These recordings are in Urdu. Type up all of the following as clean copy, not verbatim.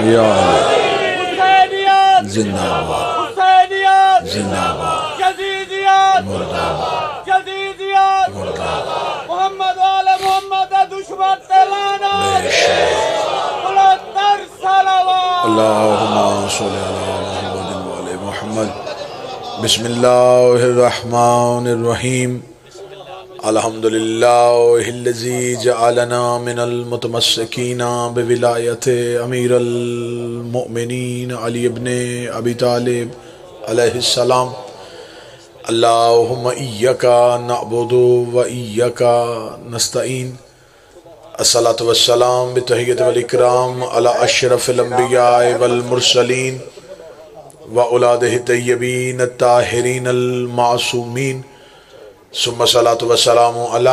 یا حسینیت زندہ باد حسینیت زندہ باد یزیدیت مردہ باد یزیدیت مردہ باد محمد آل محمد دشمن تلانا بے شک بلندر صلوات اللہم صلی علی محمد وعلی محمد بسم اللہ الرحمن الرحیم الحمدللہ الذی جعلنا من المتمسکین بولایت امیر المؤمنین علی ابن ابی طالب علیہ السلام اللہم ایک نعبد و ایک نستعین الصلاة والسلام بتحیت والاکرام علی اشرف الانبیاء والمرسلین وأولادہ الطیبین الطاہرین المعصومین ثم الصلاة والسلام علی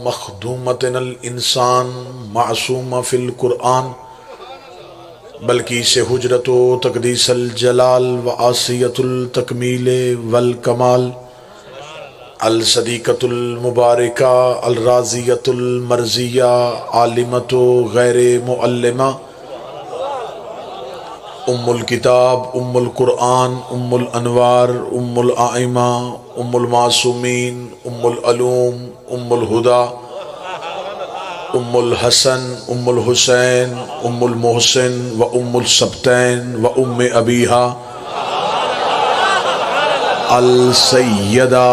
مخدومتنا الانسان معصوم فی القرآن بلکہ سے حجرت و تقدیس الجلال و آسیت التکمیل والکمال الصدیقۃ المبارکہ الراضیۃ المرضیہ عالمۃ غیر معلمہ ام الکتاب ام القرآن ام الانوار ام الائمہ ام المعصومین ام العلوم ام الہدا ام الحسن ام الحسین ام المحسن و ام السبتین و ام ابیہا السیدہ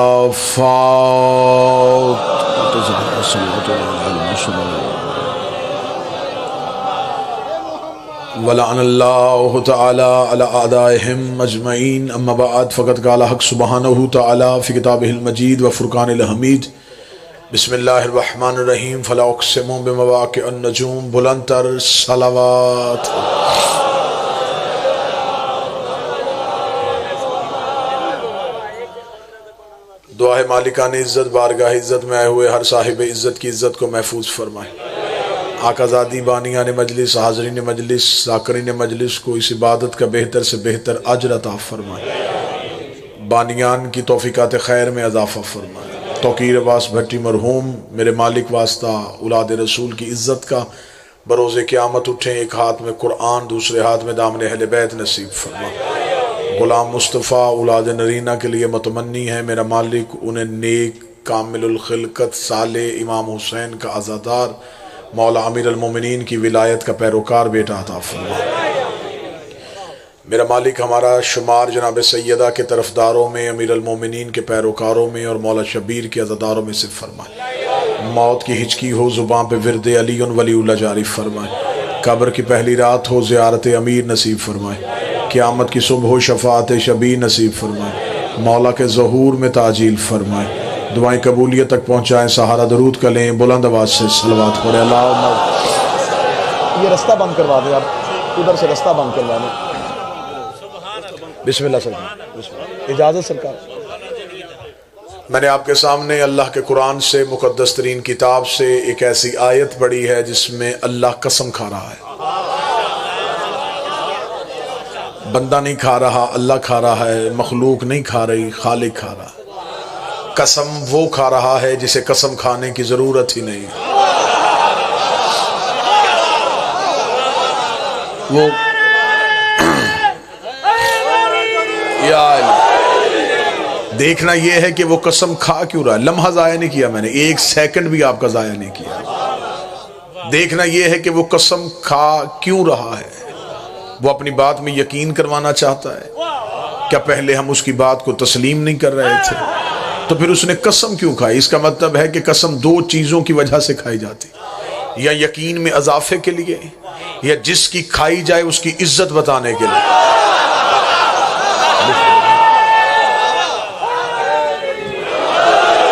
ولعن اللہ تعالی علی اعدائہم اجمعین اما بعد فقد قال حق سبحانہ تعالی فی کتابہ المجید و فرقان الحمید بسم اللہ الرحمن الرحیم فلا اقسم بمواقع النجوم بلندر صلوات دعا ہے مالکان عزت بارگاہ عزت میں آئے ہوئے ہر صاحب عزت کی عزت کو محفوظ فرمائے آقا زادی بانیان مجلس حاضرین مجلس ذاکرین مجلس کو اس عبادت کا بہتر سے بہتر اجر عطا فرمائے بانیان کی توفیقات خیر میں اضافہ فرمائے توقیر عباس بھٹی مرحوم میرے مالک واسطہ اولاد رسول کی عزت کا بروز قیامت اٹھیں ایک ہاتھ میں قرآن دوسرے ہاتھ میں دامن اہل بیت نصیب فرمائے غلام مصطفیٰ اولاد نرینہ کے لیے متمنی ہے میرا مالک انہیں نیک کامل الخلقت صالح امام حسین کا عزادار مولا امیر المومنین کی ولایت کا پیروکار بیٹا عطا فرمائے میرا مالک ہمارا شمار جناب سیدہ کے طرفداروں میں امیر المومنین کے پیروکاروں میں اور مولا شبیر کے عزاداروں میں سے فرمائے موت کی ہچکی ہو زباں پہ ورد علی ولی اللہ جاری فرمائے قبر کی پہلی رات ہو زیارت امیر نصیب فرمائے قیامت کی صبح ہو شفاعت شبیر نصیب فرمائے مولا کے ظہور میں تعجیل فرمائے دعائیں قبولیت تک پہنچائیں سہارا درود کا لیں بلند آواز سے صلوات پڑھیں اللہم یہ رستہ بند کروا دیں آپ ادھر سے رستہ بند کروا دیں بسم اللہ سرکار اجازت سرکار میں نے آپ کے سامنے اللہ کے قرآن سے مقدس ترین کتاب سے ایک ایسی آیت پڑھی ہے جس میں اللہ قسم کھا رہا ہے بندہ نہیں کھا رہا اللہ کھا رہا ہے مخلوق نہیں کھا رہی خالق کھا رہا ہے قسم وہ کھا رہا ہے جسے قسم کھانے کی ضرورت ہی نہیں وہ دیکھنا یہ ہے کہ وہ قسم کھا کیوں رہا ہے لمحہ ضائع نہیں کیا میں نے ایک سیکنڈ بھی آپ کا ضائع نہیں کیا دیکھنا یہ ہے کہ وہ قسم کھا کیوں رہا ہے وہ اپنی بات میں یقین کروانا چاہتا ہے کیا پہلے ہم اس کی بات کو تسلیم نہیں کر رہے تھے تو پھر اس نے قسم کیوں کھائی اس کا مطلب ہے کہ قسم دو چیزوں کی وجہ سے کھائی جاتی یا یقین میں اضافے کے لیے یا جس کی کھائی جائے اس کی عزت بتانے کے لیے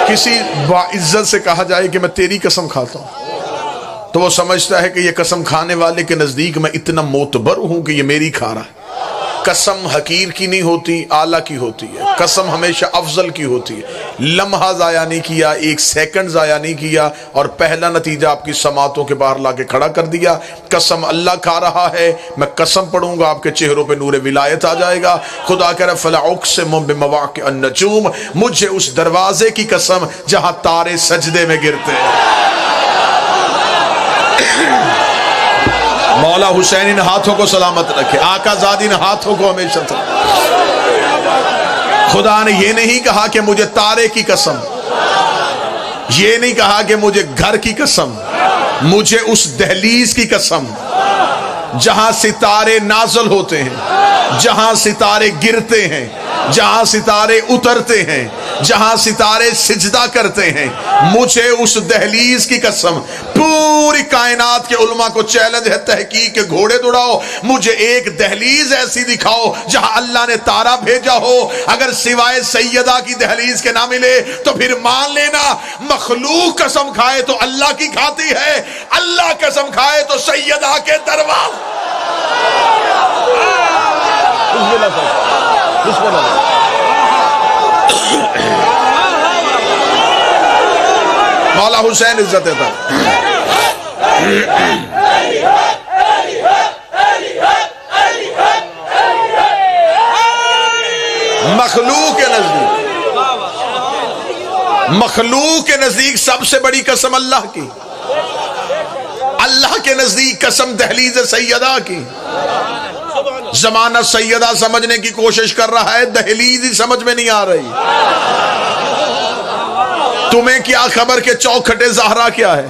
کسی باعزت سے کہا جائے کہ میں تیری قسم کھاتا ہوں تو وہ سمجھتا ہے کہ یہ قسم کھانے والے کے نزدیک میں اتنا معتبر ہوں کہ یہ میری کھا رہا ہے قسم حقیر کی نہیں ہوتی اعلیٰ کی ہوتی ہے قسم ہمیشہ افضل کی ہوتی ہے لمحہ ضائع نہیں کیا ایک سیکنڈ ضائع نہیں کیا اور پہلا نتیجہ آپ کی سماعتوں کے باہر لا کے کھڑا کر دیا قسم اللہ کھا رہا ہے میں قسم پڑھوں گا آپ کے چہروں پہ نور ولایت آ جائے گا خدا کہہ رہا فلا اقسم بمواقع النجوم مجھے اس دروازے کی قسم جہاں تارے سجدے میں گرتے ہیں مولا حسین ان ہاتھوں کو سلامت رکھے، آقا زادی ان ہاتھوں کو ہمیشہ خدا نے یہ نہیں کہا کہ مجھے تارے کی قسم، یہ نہیں کہا کہ مجھے گھر کی قسم، مجھے اس دہلیز کی قسم جہاں ستارے نازل ہوتے ہیں، جہاں ستارے گرتے ہیں، جہاں ستارے اترتے ہیں، جہاں ستارے سجدہ کرتے ہیں، مجھے اس دہلیز کی قسم۔ پوری کائنات کے علماء کو چیلنج ہے، تحقیق کے گھوڑے دوڑاؤ، مجھے ایک دہلیز ایسی دکھاؤ جہاں اللہ نے تارا بھیجا ہو۔ اگر سوائے سیدہ کی دہلیز کے نہ ملے تو پھر مان لینا مخلوق قسم کھائے تو اللہ کی کھاتی ہے، اللہ قسم کھائے تو سیدہ کے دروازے۔ بسم اللہ۔ مولا حسین عزت ہے۔ مخلوق کے نزدیک سب سے بڑی قسم اللہ کی، اللہ کے نزدیک قسم دہلیز سیدہ کی۔ زمانہ سیدہ سمجھنے کی کوشش کر رہا ہے، دہلیز ہی سمجھ میں نہیں آ رہی۔ تمہیں کیا خبر کہ چوکھٹے زہرا کیا ہے؟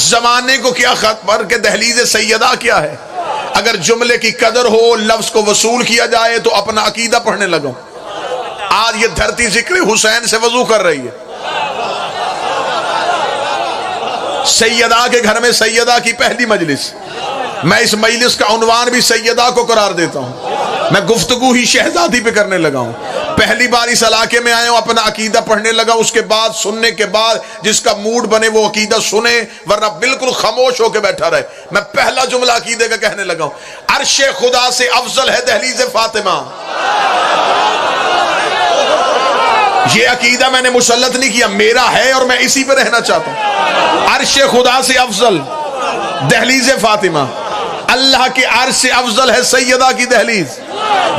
زمانے کو کیا خبر کہ دہلیز سیدہ کیا ہے؟ اگر جملے کی قدر ہو، لفظ کو وصول کیا جائے تو اپنا عقیدہ پڑھنے لگو۔ آج یہ دھرتی ذکر حسین سے وضو کر رہی ہے۔ سیدہ کے گھر میں سیدہ کی پہلی مجلس، میں اس مجلس کا عنوان بھی سیدہ کو قرار دیتا ہوں۔ میں گفتگو ہی شہزادی پہ کرنے لگا ہوں۔ پہلی بار اس علاقے میں آیا ہوں، اپنا عقیدہ پڑھنے لگا، اس کے بعد سننے کے بعد جس کا موڈ بنے وہ عقیدہ سنے، ورنہ بالکل خاموش ہو کے بیٹھا رہے۔ میں پہلا جملہ عقیدے کا کہنے لگا ہوں، عرش خدا سے افضل ہے دہلیز فاطمہ۔ یہ عقیدہ میں نے مسلط نہیں کیا، میرا ہے اور میں اسی پہ رہنا چاہتا ہوں۔ عرش خدا سے افضل دہلیز فاطمہ، اللہ کے عرش سے افضل ہے سیدہ کی دہلیز۔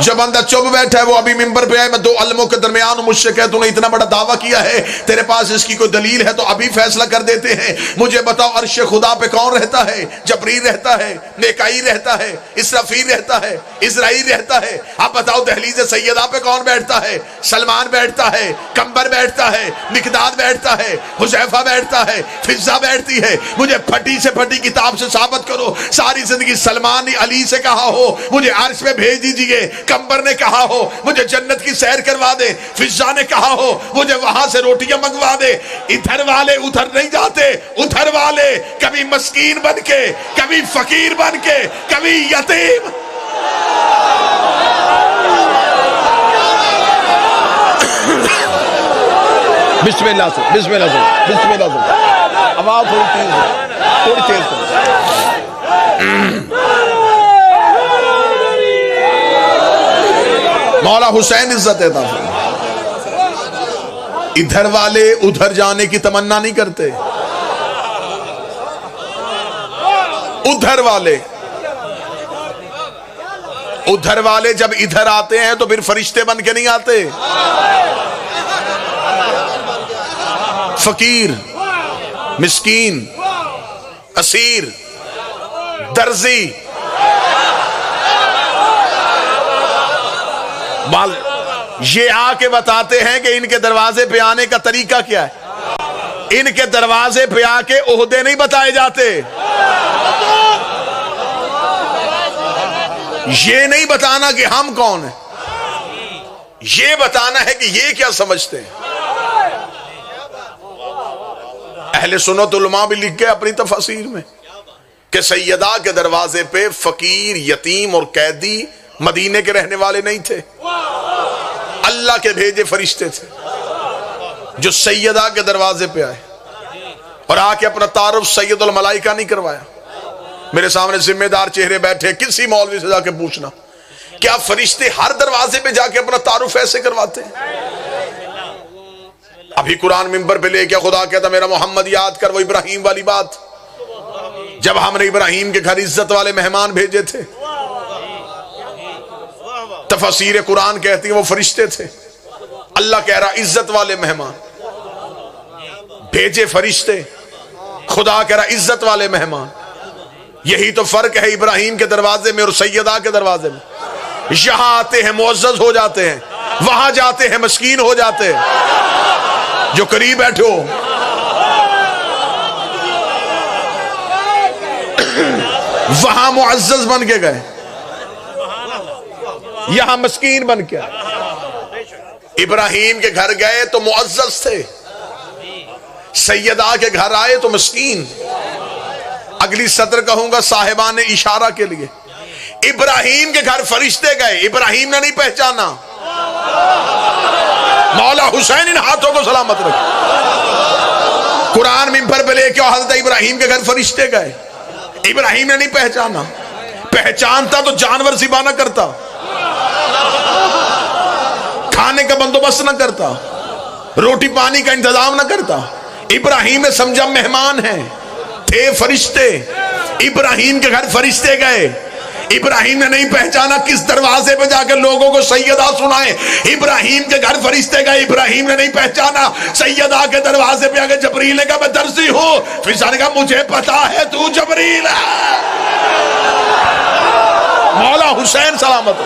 جو بندہ چپ بیٹھا ہے وہ ابھی منبر پہ آئے، میں دو علموں کے درمیان مجھ سے کہ تو نے اتنا بڑا دعویٰ کیا ہے، تیرے پاس اس کی کوئی دلیل ہے تو ابھی فیصلہ کر دیتے ہیں۔ مجھے بتاؤ عرش خدا پہ کون رہتا ہے؟ جبریل رہتا ہے، میکائیل رہتا ہے، اسرافیل رہتا ہے، اسرائیل رہتا ہے۔ اب بتاؤ دہلیز سیدہ پہ کون بیٹھتا ہے؟ سلمان بیٹھتا ہے، کمبر بیٹھتا ہے، مقداد بیٹھتا ہے، حذیفہ بیٹھتا ہے، فضہ بیٹھتی ہے۔ مجھے پھٹی سے پھٹی کتاب سے ثابت کرو ساری زندگی سلمان نے علی سے کہا ہو مجھے عرش پہ بھیج دیجئے، کمبر نے کہا ہو مجھے جنت کی سیر کروا دے، فضہ نے کہا ہو مجھے وہاں سے روٹیاں منگوا دے۔ ادھر والے ادھر نہیں جاتے، ادھر والے کبھی مسکین بن کے، کبھی فقیر بن کے، کبھی یتیم۔ بسم اللہ سے، بسم اللہ سے، بسم اللہ سے۔ آواز تھوڑی تیز ہے، تھوڑی تیز کرو۔ مولا حسین عزت ہے۔ ادھر والے ادھر جانے کی تمنا نہیں کرتے، ادھر والے جب ادھر آتے ہیں تو پھر فرشتے بن کے نہیں آتے۔ فقیر، مسکین، اسیر، درزی، یہ آ کے بتاتے ہیں کہ ان کے دروازے پہ آنے کا طریقہ کیا ہے۔ ان کے دروازے پہ آ کے عہدے نہیں بتائے جاتے، یہ نہیں بتانا کہ ہم کون ہیں، یہ بتانا ہے کہ یہ کیا سمجھتے ہیں۔ اہل سنت علماء بھی لکھ گئے اپنی تفاسیر میں کہ سیدہ کے دروازے پہ فقیر، یتیم اور قیدی مدینے کے رہنے والے نہیں تھے، اللہ کے بھیجے فرشتے تھے جو سیدہ کے دروازے پہ آئے اور آ کے اپنا تعارف سید الملائکہ نہیں کروایا۔ میرے سامنے ذمہ دار چہرے بیٹھے، کسی مولوی سے جا کے پوچھنا کیا فرشتے ہر دروازے پہ جا کے اپنا تعارف ایسے کرواتے ہیں؟ ابھی قرآن منبر پہ لے کے خدا کہتا میرا محمد یاد کر، وہ ابراہیم والی بات، جب ہم نے ابراہیم کے گھر عزت والے مہمان بھیجے تھے، تفسیر قرآن کہتی ہیں وہ فرشتے تھے۔ اللہ کہہ رہا عزت والے مہمان بھیجے فرشتے، خدا کہہ رہا عزت والے مہمان۔ یہی تو فرق ہے ابراہیم کے دروازے میں اور سیدہ کے دروازے میں. یہاں آتے ہیں معزز ہو جاتے ہیں, وہاں جاتے ہیں مسکین ہو جاتے ہیں. جو قریب بیٹھو وہاں معزز بن کے گئے, یہاں مسکین بن کے. ابراہیم کے گھر گئے تو معزز تھے, سیدہ کے گھر آئے تو مسکین. اگلی سطر کہوں گا صاحبان اشارہ کے لیے. ابراہیم کے گھر فرشتے گئے, ابراہیم نے نہیں پہچانا. مولا حسین ان ہاتھوں کو سلامت رکھ. قرآن منبر پہ لے کے حضرت ابراہیم کے گھر فرشتے گئے, ابراہیم نے نہیں پہچانا. پہچانتا تو جانور ذبح نہ کرتا, کھانے کا بندوبست نہ کرتا, روٹی پانی کا انتظام نہ کرتا. ابراہیم نے سمجھا مہمان ہیں, تھے فرشتے. ابراہیم کے گھر فرشتے گئے, ابراہیم نے نہیں پہچانا کس دروازے پہ جا کے لوگوں کو سیدہ سنائے. ابراہیم کے گھر فرشتے گئے, ابراہیم نے نہیں پہچانا سیدہ کے دروازے پہ آگے جبریل نے کہا میں درزی ہوں. فضا نے کہا مجھے پتا ہے تو جبریل ہے. مولا حسین سلامت.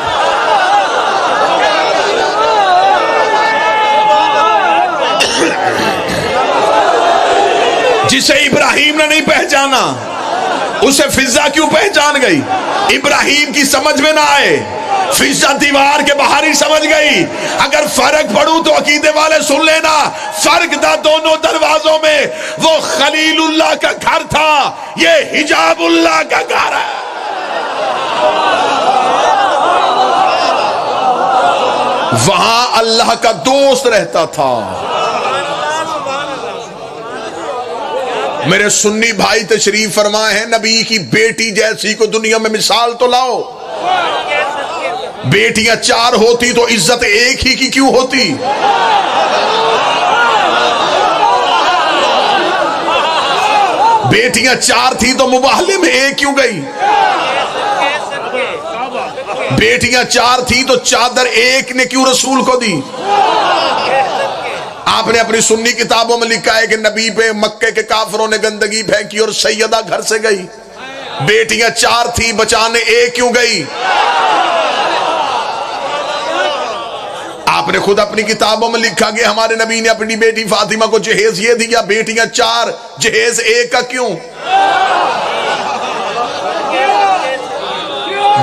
جسے ابراہیم نے نہیں پہچانا اسے فضا کیوں پہچان گئی؟ ابراہیم کی سمجھ میں نہ آئے, فضا دیوار کے باہر ہی سمجھ گئی. اگر فرق پڑوں تو عقیدے والے سن لینا, فرق تھا دونوں دروازوں میں. وہ خلیل اللہ کا گھر تھا, یہ حجاب اللہ کا گھر ہے. وہاں اللہ کا دوست رہتا تھا. میرے سنی بھائی تشریف فرمائے ہیں, نبی کی بیٹی جیسی کو دنیا میں مثال تو لاؤ. بیٹیاں 4 ہوتی تو عزت ایک ہی کی کیوں ہوتی؟ بیٹیاں 4 تھی تو مباہلے میں ایک کیوں گئی؟ بیٹیاں 4 تھی تو چادر ایک نے کیوں رسول کو دی؟ آپ نے اپنی سنی کتابوں میں لکھا ہے کہ نبی پہ مکے کے کافروں نے گندگی پھینکی اور سیدہ گھر سے گئی. بیٹیاں 4 تھی, بچانے ایک کیوں گئی؟ آپ نے خود اپنی کتابوں میں لکھا کہ ہمارے نبی نے اپنی بیٹی فاطمہ کو جہیز یہ دیا. بیٹیاں 4, جہیز ایک کا کیوں؟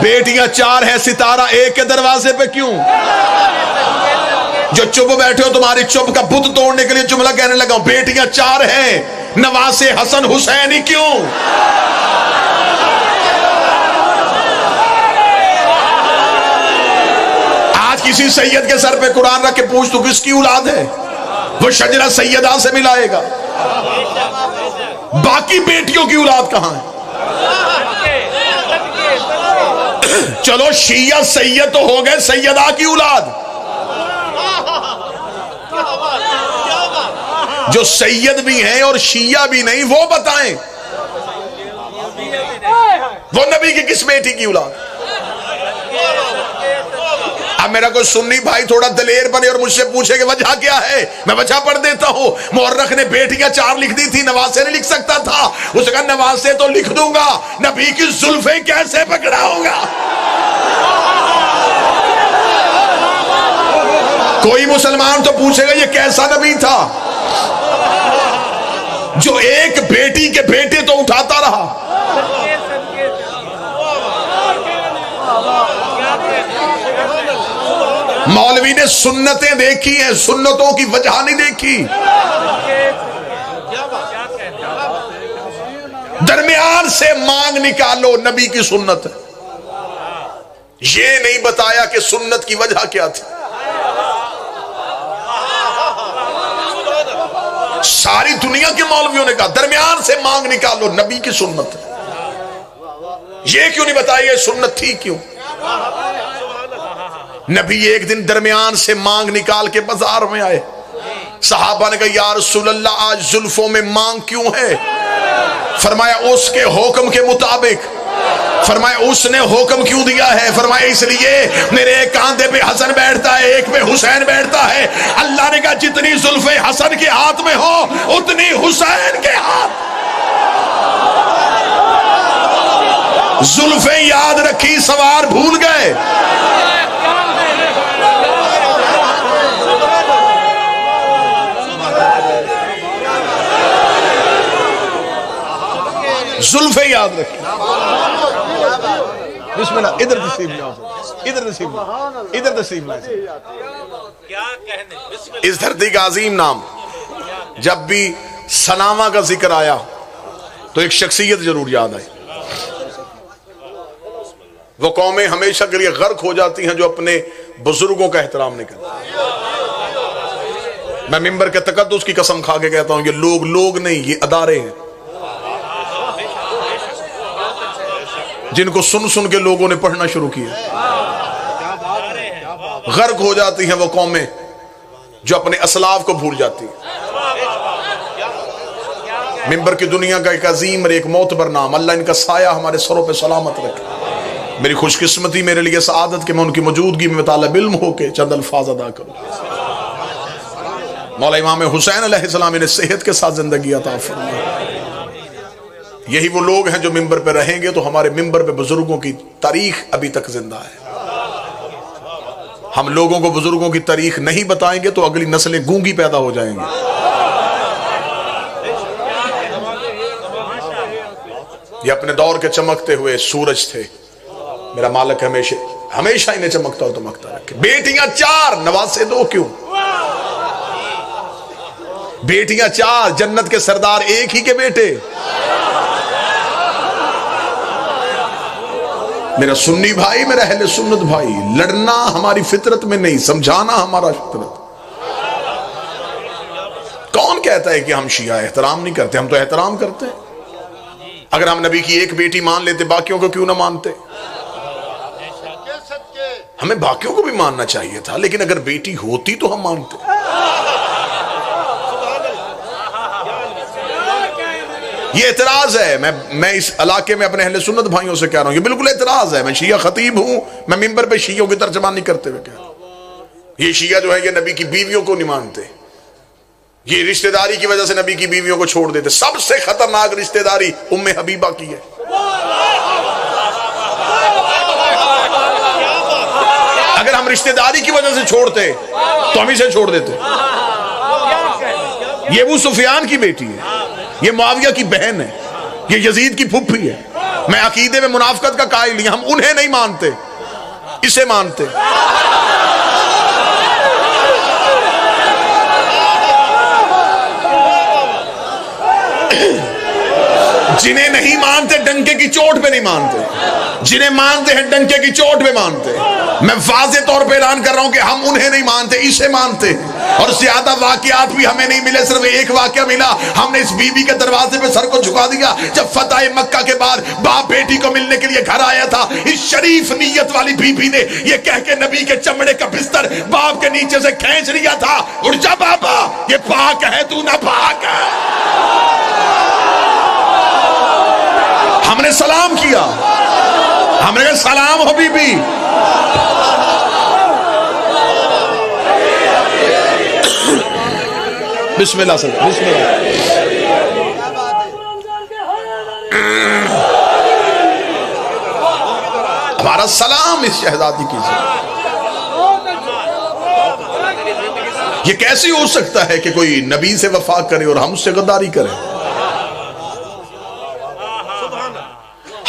بیٹیاں 4 ہیں, ستارہ ایک کے دروازے پہ کیوں؟ جو چپ بیٹھے ہو تمہاری چپ کا بت توڑنے کے لیے جملہ کہنے لگا ہوں. بیٹیاں 4 ہیں, نواسے حسن حسین ہی کیوں؟ آج کسی سید کے سر پہ قرآن رکھ کے پوچھ تو کس کی اولاد ہے, وہ شجرہ سیدہ سے ملائے گا. باقی بیٹیوں کی اولاد کہاں ہے؟ چلو شیعہ سید تو ہو گئے, سیدہ کی اولاد جو سید بھی ہیں اور شیعہ بھی نہیں, وہ بتائیں وہ نبی کی کس بیٹی کی اولاد؟ اب میرا کوئی سنی بھائی تھوڑا دلیر بنے اور مجھ سے پوچھے کہ وجہ کیا ہے, میں وجہ پڑھ دیتا ہوں. مورخ نے بیٹیاں 4 لکھ دی تھی, نواسے نہیں لکھ سکتا تھا. اس نے کہا نواسے تو لکھ دوں گا, نبی کی زلفیں کیسے پکڑاؤں گا؟ کوئی مسلمان تو پوچھے گا یہ کیسا نبی تھا جو ایک بیٹی کے بیٹے تو اٹھاتا رہا. مولوی نے سنتیں دیکھی ہیں, سنتوں کی وجہ نہیں دیکھی. درمیان سے مانگ نکالو, نبی کی سنت ہے. یہ نہیں بتایا کہ سنت کی وجہ کیا تھی. ساری دنیا کے مولویوں نے کہا درمیان سے مانگ نکالو, نبی کی سنت ہے. یہ کیوں نہیں بتایا یہ سنت تھی کیوں؟ نبی ایک دن درمیان سے مانگ نکال کے بازار میں آئے. صحابہ نے کہا یا رسول اللہ آج زلفوں میں مانگ کیوں ہے؟ فرمایا اس کے حکم کے مطابق. فرمایا اس نے حکم کیوں دیا ہے؟ فرمایا اس لیے میرے ایک کاندھے پہ حسن بیٹھتا ہے, ایک پہ حسین بیٹھتا ہے. اللہ نے کہا جتنی زلفیں حسن کے ہاتھ میں ہو اتنی حسین کے ہاتھ. زلفیں یاد رکھی سوار بھول گئے. زلفیں یاد رکھی. بسم اللہ. ادھر تشریف لے آؤ. ادھر تشریف لے. ادھر تشریف لے. اس دھرتی کا عظیم نام جب بھی سناما کا ذکر آیا تو ایک شخصیت ضرور یاد آئی. وہ قومیں ہمیشہ کے لیے غرق ہو جاتی ہیں جو اپنے بزرگوں کا احترام نہیں کرتی. میں ممبر کے تقدس کی قسم کھا کے کہتا ہوں یہ لوگ نہیں، یہ ادارے ہیں جن کو سن کے لوگوں نے پڑھنا شروع کیا. غرق ہو جاتی ہیں وہ قومیں جو اپنے اسلاف کو بھول جاتی ہیں. ممبر کی دنیا کا ایک عظیم اور ایک معتبر نام. اللہ ان کا سایہ ہمارے سروں پہ سلامت رکھے. میری خوش قسمتی میرے لیے سعادت کہ میں ان کی موجودگی میں طالب علم ہو کے چند الفاظ ادا کروں. مولا امام حسین علیہ السلام نے صحت کے ساتھ زندگی عطا فرمائے. یہی وہ لوگ ہیں جو ممبر پہ رہیں گے تو ہمارے ممبر پہ بزرگوں کی تاریخ ابھی تک زندہ ہے. ہم لوگوں کو بزرگوں کی تاریخ نہیں بتائیں گے تو اگلی نسلیں گونگی پیدا ہو جائیں گے. یہ اپنے دور کے چمکتے ہوئے سورج تھے. میرا مالک ہمیشہ انہیں چمکتا اور دمکتا رکھے. بیٹیاں 4 نواسے 2 کیوں؟ بیٹیاں 4 جنت کے سردار ایک ہی کے بیٹے. میرا سنی بھائی، میرا اہل سنت بھائی، لڑنا ہماری فطرت میں نہیں، سمجھانا ہمارا فطرت. کون کہتا ہے کہ ہم شیعہ احترام نہیں کرتے؟ ہم تو احترام کرتے ہیں. اگر ہم نبی کی ایک بیٹی مان لیتے باقیوں کو کیوں نہ مانتے؟ ہمیں باقیوں کو بھی ماننا چاہیے تھا، لیکن اگر بیٹی ہوتی تو ہم مانتے. یہ اعتراض ہے. میں اس علاقے میں اپنے اہل سنت بھائیوں سے کہہ رہا ہوں، یہ بالکل اعتراض ہے. میں شیعہ خطیب ہوں، میں ممبر پہ شیعوں کی ترجمہ نہیں کرتے ہوئے کہہ رہا ہوں. یہ شیعہ جو ہے یہ نبی کی بیویوں کو نہیں مانتے. یہ رشتہ داری کی وجہ سے نبی کی بیویوں کو چھوڑ دیتے. سب سے خطرناک رشتہ داری ام حبیبہ کی ہے. اگر ہم رشتہ داری کی وجہ سے چھوڑتے تو ہم اسے چھوڑ دیتے. یہ ابو سفیان کی بیٹی ہے، یہ معاویہ کی بہن ہے، یہ یزید کی پھپھی ہے. میں عقیدے میں منافقت کا قائل نہیں. ہم انہیں نہیں مانتے، اسے مانتے. جنہیں نہیں مانتے ڈنکے کی چوٹ پہ نہیں مانتے، جنہیں مانتے ہیں ڈنکے کی چوٹ پہ مانتے. میں واضح طور پہ اعلان کر رہا ہوں کہ ہم انہیں نہیں مانتے، اسے مانتے. اور زیادہ واقعات بھی ہمیں نہیں ملے، صرف ایک واقعہ ملا. ہم نے اس بی بی کے دروازے پہ سر کو جھکا دیا جب فتح مکہ کے بعد باپ بیٹی کو ملنے کے لیے گھر آیا تھا. اس شریف نیت والی بی بی نے یہ کہہ کے نبی کے چمڑے کا بستر باپ کے نیچے سے کھینچ لیا تھا، اٹھ جا بابا، یہ پاک ہے تو نہ پاک ہے. ہم نے سلام کیا، ہم نے کہا سلام ہو بی بی. بسم اللہ سر، بسم اللہ. ہمارا سلام اس شہزادی کی. یہ کیسے ہو سکتا ہے کہ کوئی نبی سے وفا کرے اور ہم اس سے غداری کریں؟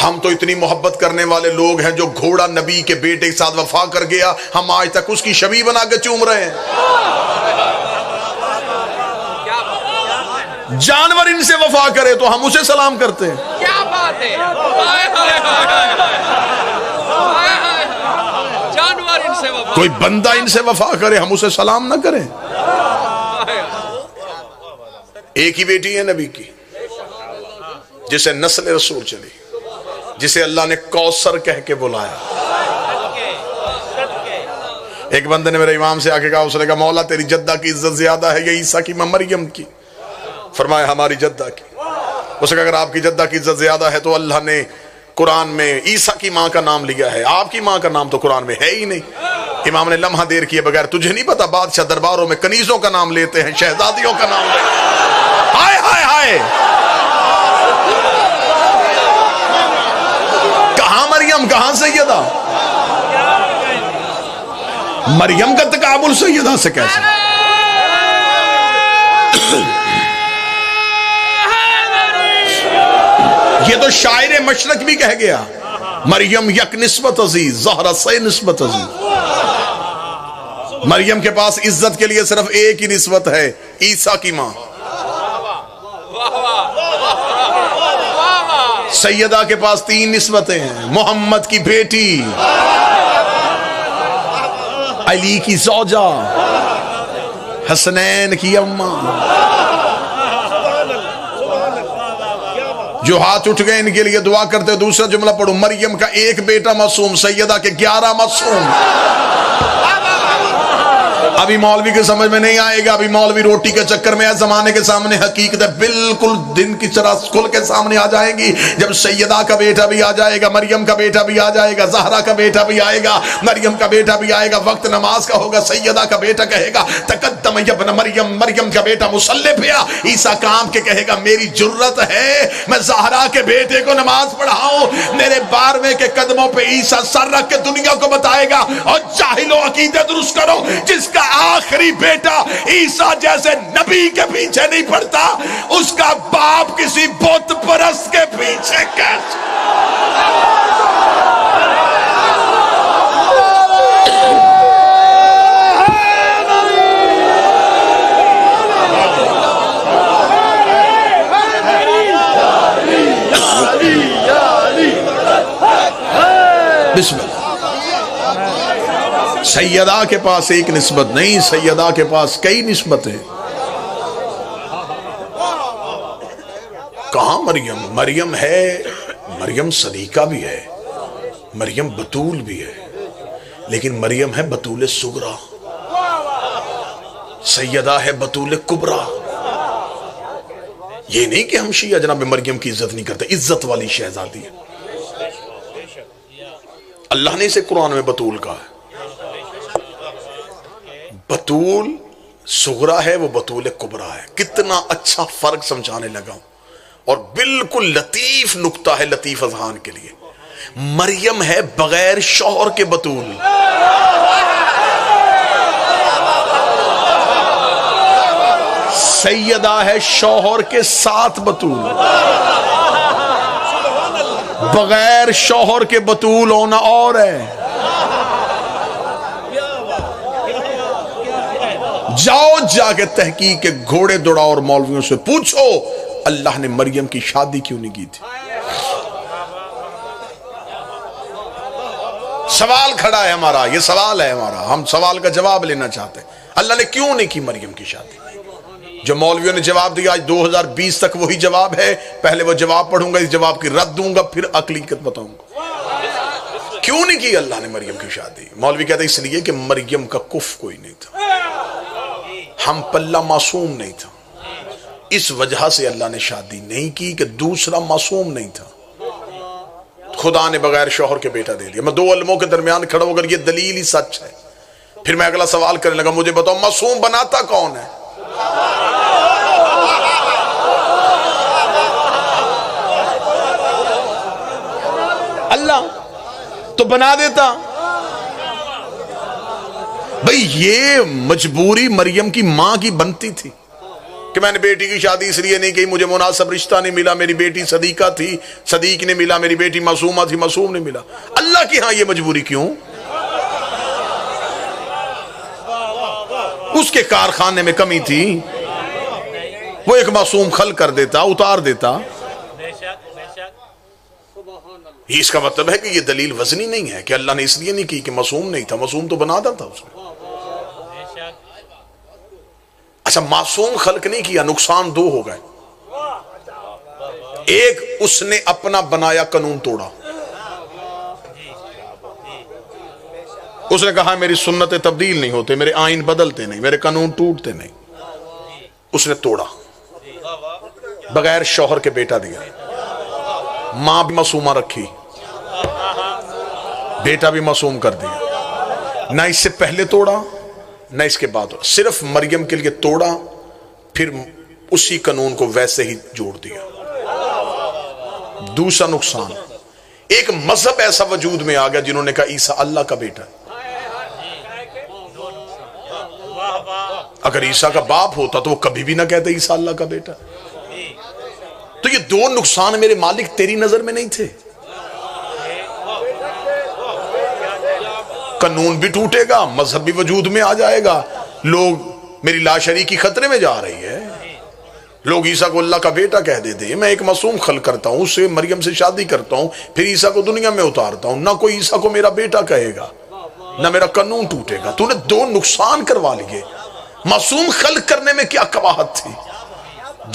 ہم تو اتنی محبت کرنے والے لوگ ہیں، جو گھوڑا نبی کے بیٹے کے ساتھ وفا کر گیا ہم آج تک اس کی شبیہ بنا کے چوم رہے ہیں. جانور ان سے وفا کرے تو ہم اسے سلام کرتے ہیں. کیا بات ہے، جانور ان سے وفا. کوئی بندہ ان سے وفا کرے ہم اسے سلام نہ کریں. ایک ہی بیٹی ہے نبی کی جسے نسل رسول چلی، جسے اللہ نے کوثر کہہ کے بلایا. ایک بندے نے میرے امام سے آ کے کہا، اس نے کہا مولا تیری جدہ کی عزت زیادہ ہے یا عیسیٰ کی مریم کی؟ فرمایا ہماری جدہ کی. اس نے کہا اگر آپ کی جدہ کی عزت زیادہ ہے تو اللہ نے قرآن میں عیسیٰ کی ماں کا نام لیا ہے، آپ کی ماں کا نام تو قرآن میں ہے ہی نہیں. امام نے لمحہ دیر کیے بغیر، تجھے نہیں پتا بادشاہ درباروں میں کنیزوں کا نام لیتے ہیں، شہزادیوں کا نام لیتے ہیں. ہائے ہائے ہائے، مریم کہاں سیدہ؟ مریم کا تقابل سیدہ سے کیسے؟ یہ تو شاعر مشرق بھی کہہ گیا، مریم یک نسبت عزیز، زہرہ سے نسبت عزیز۔ مریم کے پاس عزت کے لیے صرف ایک ہی نسبت ہے، عیسیٰ کی ماں۔ سیدہ کے پاس 3 نسبتیں ہیں، محمد کی بیٹی، علی کی زوجہ، حسنین کی اماں۔ جو ہاتھ اٹھ گئے ان کے لیے دعا کرتے، دوسرا جملہ پڑھو، مریم کا ایک بیٹا معصوم، سیدہ کے 11 معصوم۔ ابھی مولوی کے سمجھ میں نہیں آئے گا، ابھی مولوی روٹی کے چکر میں ہے، زمانے کے سامنے حقیقت بالکل دن کی طرح کھل کے سامنے آ جائیں گی۔ جب سیدہ کا بیٹا بھی آ جائے گا، مریم کا بیٹا بھی آ جائے گا، زہرا کا بیٹا بھی آئے گا، مریم کا بیٹا بھی آئے گا، وقت نماز کا ہوگا، سیدہ کا بیٹا کہے گا تقدم ابن مریم، مریم کا بیٹا مصلی پہ آ، عیسیٰ کام کے کہے گا میری جرت ہے میں زہرا کے بیٹے کو نماز پڑھاؤں، میرے 12ویں کے قدموں پہ عیسیٰ سر رکھ کے دنیا کو بتائے گا، اور جاہلو عقیدہ درست کرو، جس کا آخری بیٹا عیسیٰ جیسے نبی کے پیچھے نہیں پڑتا، اس کا باپ کسی بت پرست کے پیچھے کیسے؟ بسم اللہ۔ سیدہ کے پاس ایک نسبت نہیں، سیدہ کے پاس کئی نسبتیں۔ کہاں مریم؟ مریم ہے، مریم صدیقہ بھی ہے، مریم بطول بھی ہے، لیکن مریم ہے بطول صغرا، سیدہ ہے بطول کبرا۔ یہ نہیں کہ ہم شیعہ جناب مریم کی عزت نہیں کرتے، عزت والی شہزادی ہے، اللہ نے اسے قرآن میں بطول کہا ہے۔ بطول صغرا ہے، وہ بطول کبرا ہے۔ کتنا اچھا فرق سمجھانے لگا ہوں، اور بالکل لطیف نکتہ ہے لطیف اذہان کے لیے۔ مریم ہے بغیر شوہر کے بطول، سیدہ ہے شوہر کے ساتھ بطول۔ بغیر شوہر کے بطول ہونا اور ہے۔ جاؤ جا کے تحقیق کے گھوڑے دوڑاؤ اور مولویوں سے پوچھو اللہ نے مریم کی شادی کیوں نہیں کی تھی۔ سوال کھڑا ہے ہمارا، یہ سوال ہے ہمارا، ہم سوال کا جواب لینا چاہتے ہیں، اللہ نے کیوں نہیں کی مریم کی شادی؟ جو مولویوں نے جواب دیا آج 2020 تک وہی جواب ہے۔ پہلے وہ جواب پڑھوں گا، اس جواب کی رد دوں گا، پھر عقلیت بتاؤں گا کیوں نہیں کی اللہ نے مریم کی شادی۔ مولوی کہتے ہیں اس لیے کہ مریم کا کف کوئی نہیں تھا، ہم پلہ معصوم نہیں تھا، اس وجہ سے اللہ نے شادی نہیں کی کہ دوسرا معصوم نہیں تھا۔ خدا نے بغیر شوہر کے بیٹا دے دیا۔ میں 2 علموں کے درمیان کھڑا ہوں، اگر یہ دلیل ہی سچ ہے، پھر میں اگلا سوال کرنے لگا مجھے بتاؤ معصوم بناتا کون ہے؟ اللہ تو بنا دیتا۔ بھئی یہ مجبوری مریم کی ماں کی بنتی تھی کہ میں نے بیٹی کی شادی اس لیے نہیں کی، مجھے مناسب رشتہ نہیں ملا، میری بیٹی صدیقہ تھی، صدیق نے ملا، میری بیٹی معصومہ تھی، معصوم نے ملا۔ اللہ کی ہاں یہ مجبوری کیوں؟ اس کے کارخانے میں کمی تھی، وہ ایک معصوم خلق کر دیتا، اتار دیتا۔ اس کا مطلب ہے کہ یہ دلیل وزنی نہیں ہے کہ اللہ نے اس لیے نہیں کی کہ معصوم نہیں تھا، معصوم تو بنا تھا اس نے۔ اچھا معصوم خلق نہیں کیا، نقصان 2 ہو گئے۔ ایک اس نے اپنا بنایا قانون توڑا، اس نے کہا میری سنتیں تبدیل نہیں ہوتے، میرے آئین بدلتے نہیں، میرے قانون ٹوٹتے نہیں، اس نے توڑا، بغیر شوہر کے بیٹا دیا، ماں بھی معصومہ رکھی، بیٹا بھی معصوم کر دیا، نہ اس سے پہلے توڑا نہ اس کے بعد، صرف مریم کے لیے توڑا، پھر اسی قانون کو ویسے ہی جوڑ دیا۔ دوسرا نقصان، ایک مذہب ایسا وجود میں آ گیا جنہوں نے کہا عیسیٰ اللہ کا بیٹا ہے۔ اگر عیسیٰ کا باپ ہوتا تو وہ کبھی بھی نہ کہتے عیسیٰ اللہ کا بیٹا۔ تو یہ دو نقصان میرے مالک تیری نظر میں نہیں تھے؟ قانون بھی ٹوٹے گا، مذہب بھی وجود میں آ جائے گا، لوگ میری لاشریکی خطرے میں جا رہی ہے، لوگ عیسیٰ کو اللہ کا بیٹا کہہ دیتے ہیں، میں ایک معصوم خلق کرتا ہوں، اس سے مریم سے شادی کرتا ہوں، پھر عیسیٰ کو دنیا میں اتارتا ہوں، نہ کوئی عیسیٰ کو میرا بیٹا کہے گا، نہ میرا قانون ٹوٹے گا۔ تو نے دو نقصان کروا لیے۔ معصوم خلق کرنے میں کیا قباحت تھی؟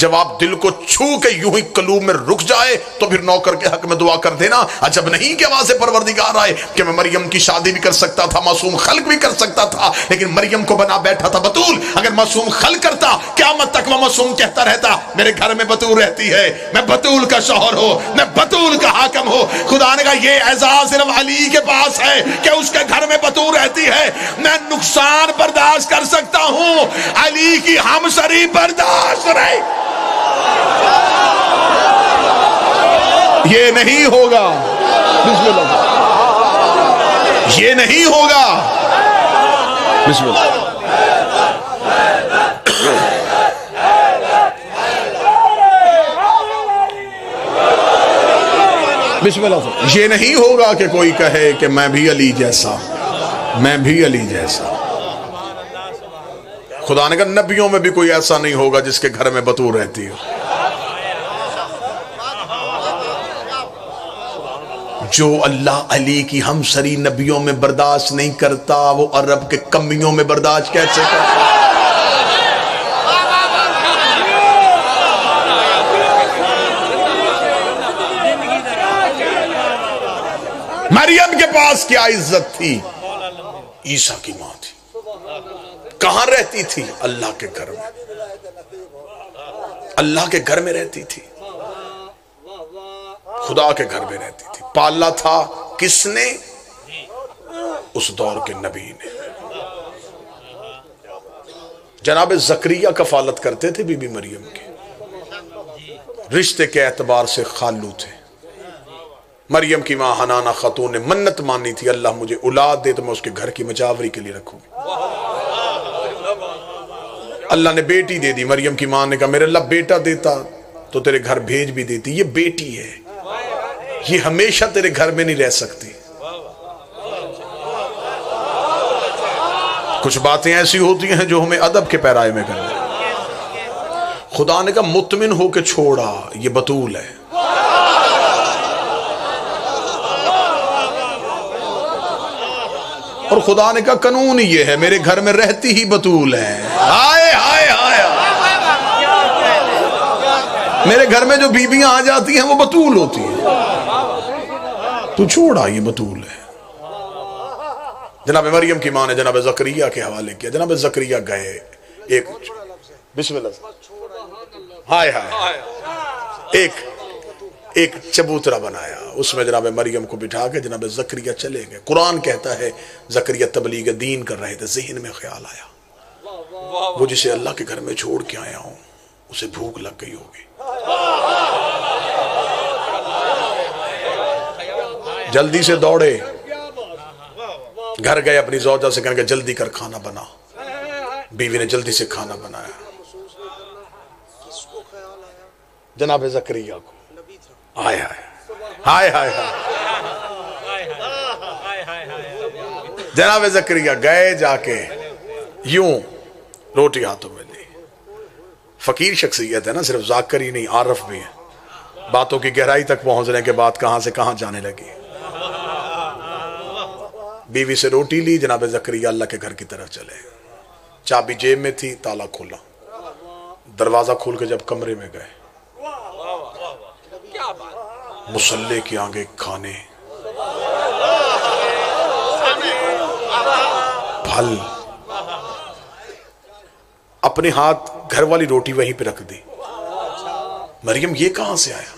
جب آپ دل کو چھو کے یوں ہی قلوب میں رک جائے تو پھر نوکر کے حق میں دعا کر دینا، عجب نہیں کہ آواز پروردگار آئے کہ میں مریم کی شادی بھی کر سکتا تھا، معصوم خلق بھی کر سکتا تھا، لیکن مریم کو بنا بیٹھا تھا بتول۔ اگر معصوم خلق کرتا قیامت تک وہ معصوم کہتا رہتا میرے گھر میں بتول رہتی ہے، میں بتول کا شوہر ہوں، میں بتول کا حاکم ہوں۔ خدا نے کہا یہ اعزاز صرف علی کے پاس ہے کہ اس کے گھر میں بتول رہتی ہے، میں نقصان برداشت کر سکتا ہوں، علی کی ہمسری برداشت نہیں۔ یہ نہیں ہوگا، بسم اللہ، یہ نہیں ہوگا، بسم اللہ، بسم اللہ۔ یہ نہیں ہوگا کہ کوئی کہے کہ میں بھی علی جیسا، میں بھی علی جیسا۔ خدا نے کہا نبیوں میں بھی کوئی ایسا نہیں ہوگا جس کے گھر میں بتول رہتی ہو۔ جو اللہ علی کی ہمسری نبیوں میں برداشت نہیں کرتا وہ عرب کے کمیوں میں برداشت کیسے کرتا؟ مریم کے پاس کیا عزت تھی؟ عیسیٰ کی ماں تھی۔ کہاں رہتی تھی؟ اللہ کے گھر میں، اللہ کے گھر میں رہتی تھی، خدا کے گھر میں رہتی تھی۔ پالا تھا کس نے؟ اس دور کے نبی نے۔ جناب زکریا کفالت کرتے تھے بی بی مریم کے، رشتے کے اعتبار سے خالو تھے۔ مریم کی ماں حنانہ خاتون نے منت مانی تھی اللہ مجھے اولاد دے تو میں اس کے گھر کی مجاوری کے لیے رکھوں گی۔ اللہ نے بیٹی دے دی۔ مریم کی ماں نے کہا میرے اللہ بیٹا دیتا تو تیرے گھر بھیج بھی دیتی، یہ بیٹی ہے، یہ ہمیشہ تیرے گھر میں نہیں رہ سکتی۔ کچھ باتیں ایسی ہوتی ہیں جو ہمیں ادب کے پیرائے میں کرنا۔ خدا نے کہا مطمئن ہو کے چھوڑا، یہ بتول ہے۔ اور خدا نے کہا قانون یہ ہے میرے گھر میں رہتی ہی بتول ہے۔ ہائے ہائے ہائے، میرے گھر میں جو بیویاں آ جاتی ہیں وہ بتول ہوتی ہیں، تو چھوڑا یہ بتول ہے۔ جناب مریم کی ماں نے جناب زکریا کے حوالے کیا، جناب زکریا گئے، ایک بسم اللہ، ہائے ہائے، ایک چبوترا بنایا، اس میں جناب مریم کو بٹھا کے جناب زکریا چلے گئے۔ قرآن کہتا ہے زکریا تبلیغ دین کر رہے تھے، ذہن میں خیال آیا وہ جسے اللہ کے گھر میں چھوڑ کے آیا ہوں اسے بھوک لگ گئی ہوگی، جلدی سے دوڑے گھر گئے، اپنی زوجہ سے کہنے کہ جلدی کر کھانا بنا۔ بیوی نے جلدی سے کھانا بنایا، جناب زکریا کو ہائے ہائے ہائے ہائے، جناب زکریا گئے، جا کے یوں روٹی ہاتھوں میں لی۔ فقیر شخصیت ہے نا، صرف ذاکر ہی نہیں عارف بھی ہے، باتوں کی گہرائی تک پہنچنے کے بعد کہاں سے کہاں جانے لگی۔ بیوی سے روٹی لی، جناب زکریا اللہ کے گھر کی طرف چلے، چابی جیب میں تھی، تالا کھولا، دروازہ کھول کے جب کمرے میں گئے، مسلح کے آگے کھانے، پھل، اپنے ہاتھ گھر والی روٹی وہیں پہ رکھ دی۔ مریم یہ کہاں سے آیا؟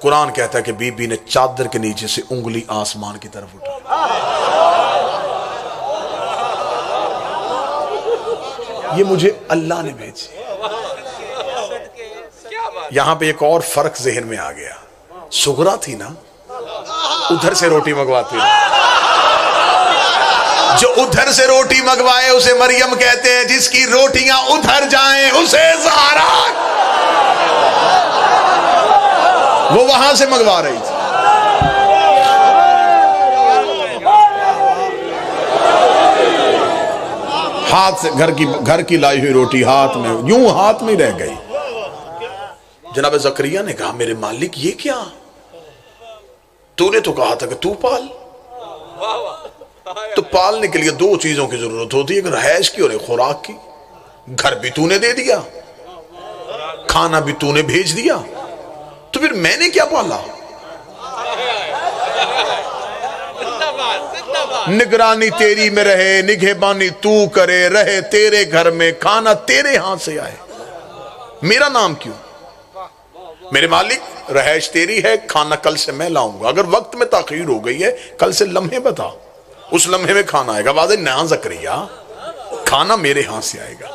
قرآن کہتا ہے کہ بی بی نے چادر کے نیچے سے انگلی آسمان کی طرف اٹھا، یہ مجھے اللہ نے بھیجی۔ یہاں پہ ایک اور فرق ذہن میں آ گیا، صغرا تھی نا، ادھر سے روٹی منگواتی رہی. جو ادھر سے روٹی منگوائے اسے مریم کہتے ہیں. جس کی روٹیاں ادھر جائیں اسے زہرا. وہ وہاں سے منگوا رہی تھی. ہاتھ سے گھر کی لائی ہوئی روٹی ہاتھ میں یوں ہاتھ میں رہ گئی. جناب زکریا نے کہا میرے مالک یہ کیا؟ تو نے تو کہا تھا کہ تو پال. تو پالنے کے لیے دو چیزوں کی ضرورت ہوتی ہے, ایک رہائش کی اور ایک خوراک کی. گھر بھی تو نے دے دیا, کھانا بھی تو نے بھیج دیا, تو پھر میں نے کیا پالا؟ نگرانی تیری میں رہے, نگہبانی تو کرے, رہے تیرے گھر میں, کھانا تیرے ہاتھ سے آئے, میرا نام کیوں؟ میرے مالک رہائش تیری ہے, کھانا کل سے میں لاؤں گا. اگر وقت میں تاخیر ہو گئی ہے کل سے لمحے بتا, اس لمحے میں کھانا آئے گا. واضح نہ زکریا کھانا میرے ہاتھ سے آئے گا.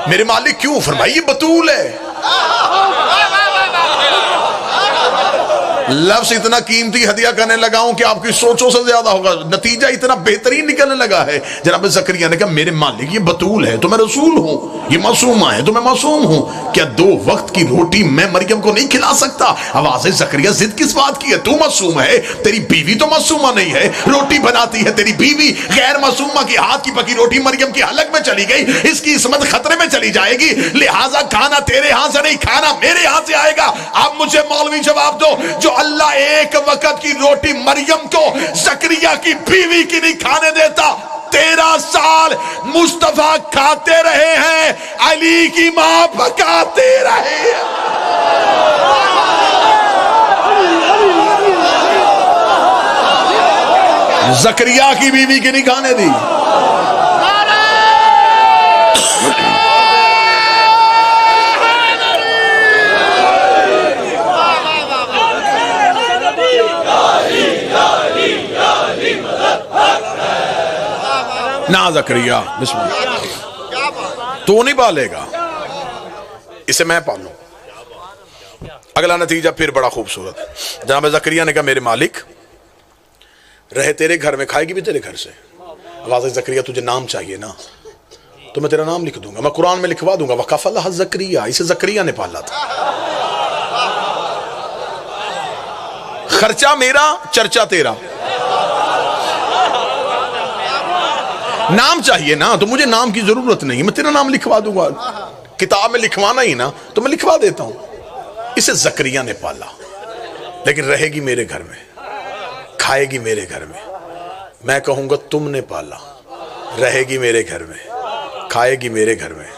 میرے مالک کیوں؟ فرمائی یہ بطول ہے. لفظ اتنا قیمتی ہدیہ کرنے لگا ہوں کہ آپ کی سوچوں سے زیادہ ہوگا. نتیجہ اتنا بہترین نکلنے لگا ہے. جناب زکریا نے کہا میرے مالک یہ بطول ہے تو میں رسول ہوں, یہ معصومہ ہے تو میں معصوم ہوں. کیا دو وقت کی روٹی میں مریم کو نہیں کھلا سکتا؟ آواز زکریا ضد کس بات کی ہے؟ تو معصوم ہے, تیری بیوی تو معصومہ نہیں ہے. روٹی بناتی ہے تیری بیوی, غیر معصومہ کی ہاتھ کی پکی روٹی مریم کی حلق میں چلی گئی, اس کی عصمت خطرے میں چلی جائے گی. لہٰذا کھانا تیرے ہاتھ سے نہیں, کھانا میرے ہاتھ سے آئے گا. اب مجھے مولوی جواب دو, جو اللہ ایک وقت کی روٹی مریم کو زکریا کی بیوی کی نہیں کھانے دیتا, 13 سال مصطفیٰ کھاتے رہے ہیں, علی کی ماں پکاتے رہے ہیں. زکریا کی بیوی کی نہیں کھانے دی. نہ زکریا بسم اللہ, تو نہیں پالے گا, اسے میں پالوں. اگلا نتیجہ پھر بڑا خوبصورت. جناب زکریا نے کہا میرے مالک رہے تیرے گھر میں, کھائے گی بھی تیرے گھر سے. آواز زکریا تجھے نام چاہیے نا, تو میں تیرا نام لکھ دوں گا, میں قرآن میں لکھوا دوں گا وَقَفَلَهَا زکریا. اسے زکریا نے پالا تھا. خرچہ میرا, چرچا تیرا. نام چاہیے نا, تو مجھے نام کی ضرورت نہیں, میں تیرا نام لکھوا دوں گا. کتاب میں لکھوانا ہی نا تو میں لکھوا دیتا ہوں. اسے زکریا نے پالا, لیکن رہے گی میرے گھر میں, کھائے گی میرے گھر میں. میں کہوں گا تم نے پالا. رہے گی میرے گھر میں, کھائے گی میرے گھر میں.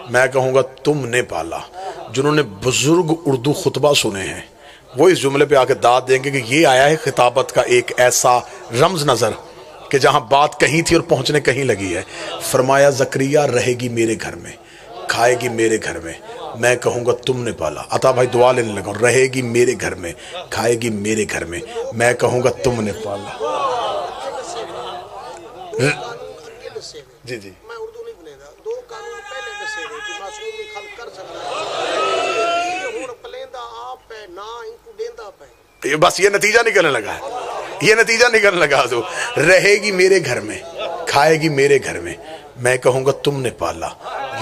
میں کہوں گا تم نے پالا. جنہوں نے بزرگ اردو خطبہ سنے ہیں وہ اس جملے پہ آ کے داد دیں گے کہ یہ آیا ہے خطابت کا ایک ایسا رمز نظر کہ جہاں بات کہیں تھی اور پہنچنے کہیں لگی ہے. فرمایا زکریا رہے گی میرے گھر میں, کھائے گی میرے گھر میں. میں کہوں گا تم نے پالا. عطا بھائی دعا لینے لگا, رہے گی میرے گھر میں, کھائے گی میرے گھر میں. میں کہوں گا تم نے پالا. جی جی میں اردو نہیں بنے گا. دو قانون پہلے دسے گئے کہ معصوم بھی خلق کر سکتا ہے. ہن پلیندا آپ پہ نہ ان کو دیندا پہ. بس یہ نتیجہ نکلنے لگا ہے, یہ نتیجہ نکلنے لگا. تو رہے گی میرے گھر میں, کھائے گی میرے گھر میں. میں کہوں گا تم نے پالا.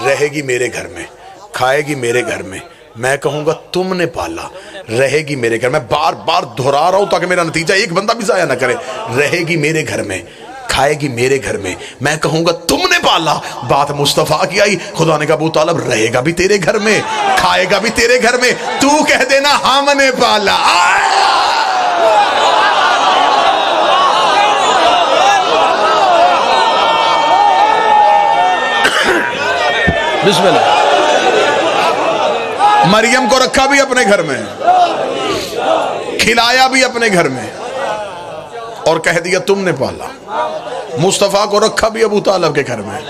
رہے گی میرے گھر میں, کھائے گی میرے گھر میں. میں کہوں گا تم نے پالا. رہے گی میرے گھر میں. بار بار دہرا رہا ہوں تاکہ میرا نتیجہ ایک بندہ بھی ضائع نہ کرے. رہے گی میرے گھر میں, کھائے گی میرے گھر میں. میں کہوں گا تم نے پالا. بات مصطفیٰ کی آئی. خدا نے کہا ابو طالب رہے گا بھی تیرے گھر میں, کھائے گا بھی تیرے گھر میں. تو کہہ دینا ہم نے پالا. بسم اللہ. مریم کو رکھا بھی اپنے گھر میں, کھلایا بھی اپنے گھر میں, اور کہہ دیا تم نے پالا. مصطفیٰ کو رکھا بھی ابو طالب کے گھر میں,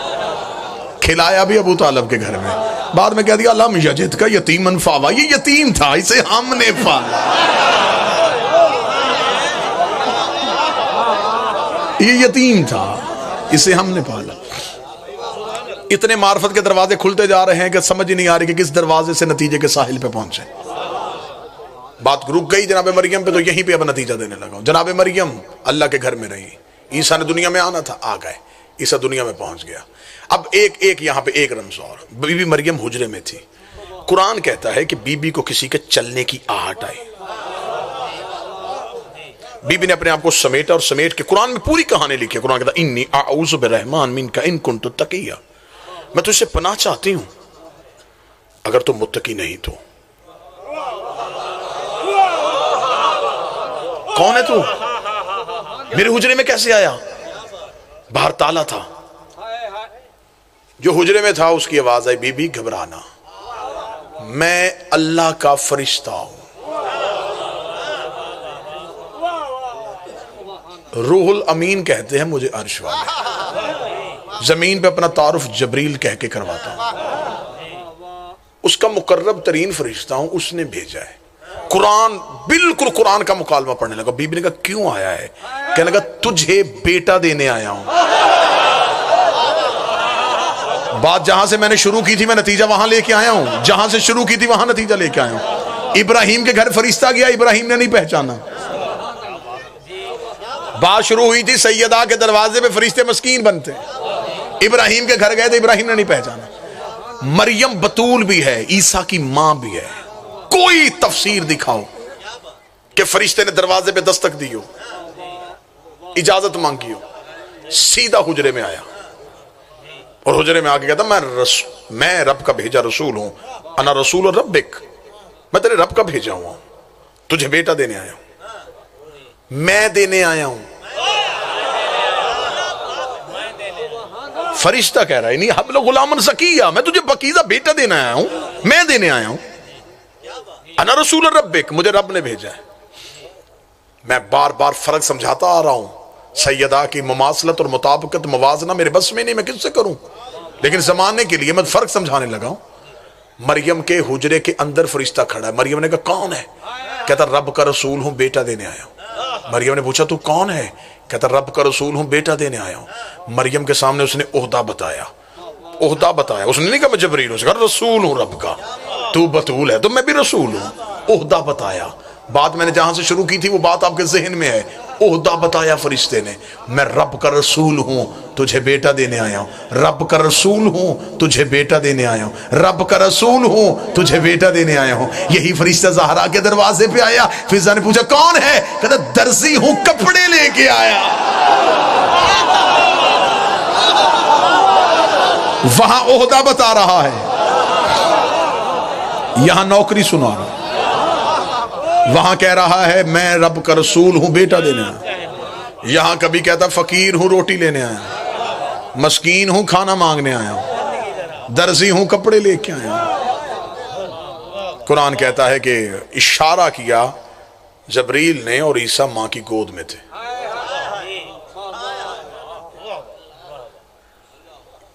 کھلایا بھی ابو طالب کے گھر میں. بعد میں کہہ دیا لم یجد کا یتیمن فاوا. یہ یتیم تھا, اسے ہم نے پالا. یہ یتیم تھا, اسے ہم نے پالا. اتنے معرفت کے دروازے کھلتے جا رہے ہیں کہ سمجھ ہی نہیں آ رہی کہ کس دروازے سے نتیجے کے ساحل پہ پہنچے. بات رک گئی جناب مریم پہ، تو یہیں پہ اب نتیجہ دینے لگا ہوں۔ جناب مریم اللہ کے گھر میں رہی، عیسیٰ نے دنیا میں آنا تھا، آ گئے، عیسیٰ دنیا میں پہنچ گیا۔ اب ایک یہاں پہ ایک رمز اور، بی بی مریم حجرے میں تھی، قرآن کہتا ہے کہ بی بی کو کسی کے چلنے کی آہٹ آئی، بی بی نے اپنے آپ کو سمیٹا، اور سمیٹ کے قرآن میں پوری کہانی لکھی ہے۔ قرآن کہتا ہے انی اعوذ بالرحمن منک ان کنت تقیا، میں تجھ سے پناہ چاہتی ہوں اگر تم متقی نہیں تو۔ کون ہے تو؟ میرے حجرے میں کیسے آیا؟ باہر تالا تھا، جو حجرے میں تھا اس کی آواز آئی، بی بی گھبرانا، میں اللہ کا فرشتہ ہوں، روح الامین کہتے ہیں مجھے عرش والے، زمین پہ اپنا تعارف جبریل کہہ کے کرواتا ہوں، اس کا مقرب ترین فرشتہ ہوں، اس نے بھیجا ہے۔ قرآن بالکل قرآن کا مکالمہ پڑھنے لگا۔ بی بی نے کہا کیوں آیا ہے؟ کہنے لگا تجھے بیٹا دینے آیا ہوں۔ بات جہاں سے میں نے شروع کی تھی میں نتیجہ وہاں لے کے آیا ہوں، جہاں سے شروع کی تھی وہاں نتیجہ لے کے آیا ہوں۔ ابراہیم کے گھر فرشتہ گیا، ابراہیم نے نہیں پہچانا۔ بات شروع ہوئی تھی سیدہ کے دروازے پہ فرشتے مسکین بنتے، ابراہیم کے گھر گئے تھے، ابراہیم نے نہیں پہچانا۔ مریم بتول بھی ہے، عیسیٰ کی ماں بھی ہے، کوئی تفسیر دکھاؤ کہ فرشتے نے دروازے پہ دستک دی ہو، اجازت مانگی ہو، سیدھا حجرے میں آیا، اور حجرے میں آ کے کہتا میں رب کا بھیجا رسول ہوں، انا رسول ربک، میں تیرے رب کا بھیجا ہوں، تجھے بیٹا دینے آیا ہوں، میں دینے آیا ہوں۔ فرشتہ کہہ رہا ہے نہیں حبل غلامن زکیہ، میں تجھے پاکیزہ بیٹا دینے آیا ہوں، میں دینے آیا ہوں، انا رسول ربک، مجھے رب نے بھیجا ہے۔ میں بار بار فرق سمجھاتا آ رہا ہوں، سیدہ کی مماثلت اور مطابقت موازنہ میرے بس میں نہیں، میں کس سے کروں، لیکن زمانے کے لیے میں فرق سمجھانے لگا ہوں۔ مریم کے حجرے کے اندر فرشتہ کھڑا ہے، مریم نے کہا کون ہے؟ کہتا رب کا رسول ہوں، بیٹا دینے آیا ہوں۔ مریم نے پوچھا تو کون ہے؟ کہتا رب کا رسول ہوں، بیٹا دینے آیا ہوں۔ مریم کے سامنے اس نے عہدہ بتایا، عہدہ بتایا، اس نے نہیں کہا میں جبریل ہوں، اس نے کہا رسول ہوں رب کا، تو بتول ہے تو میں بھی رسول ہوں، عہدہ بتایا۔ بات میں نے جہاں سے شروع کی تھی وہ بات آپ کے ذہن میں ہے، عہدہ بتایا فرشتے نے، میں رب کا رسول ہوں، تجھے بیٹا دینے آیا ہوں، رب کا رسول ہوں، تجھے بیٹا دینے آیا ہوں، رب کا رسول ہوں، تجھے بیٹا دینے آیا ہوں۔ یہی فرشتہ زہرا کے دروازے پہ آیا، فضا نے پوچھا کون ہے؟ کہتا درزی ہوں، کپڑے لے کے آیا۔ وہاں عہدہ بتا رہا ہے، یہاں نوکری سنا رہا ہے، وہاں کہہ رہا ہے میں رب کا رسول ہوں، بیٹا دینے آیا، یہاں کبھی کہتا فقیر ہوں، روٹی لینے آیا، مسکین ہوں، کھانا مانگنے آیا ہوں، درزی ہوں، کپڑے لے کے آیا ہوں۔ قرآن کہتا ہے کہ اشارہ کیا جبریل نے اور عیسیٰ ماں کی گود میں تھے۔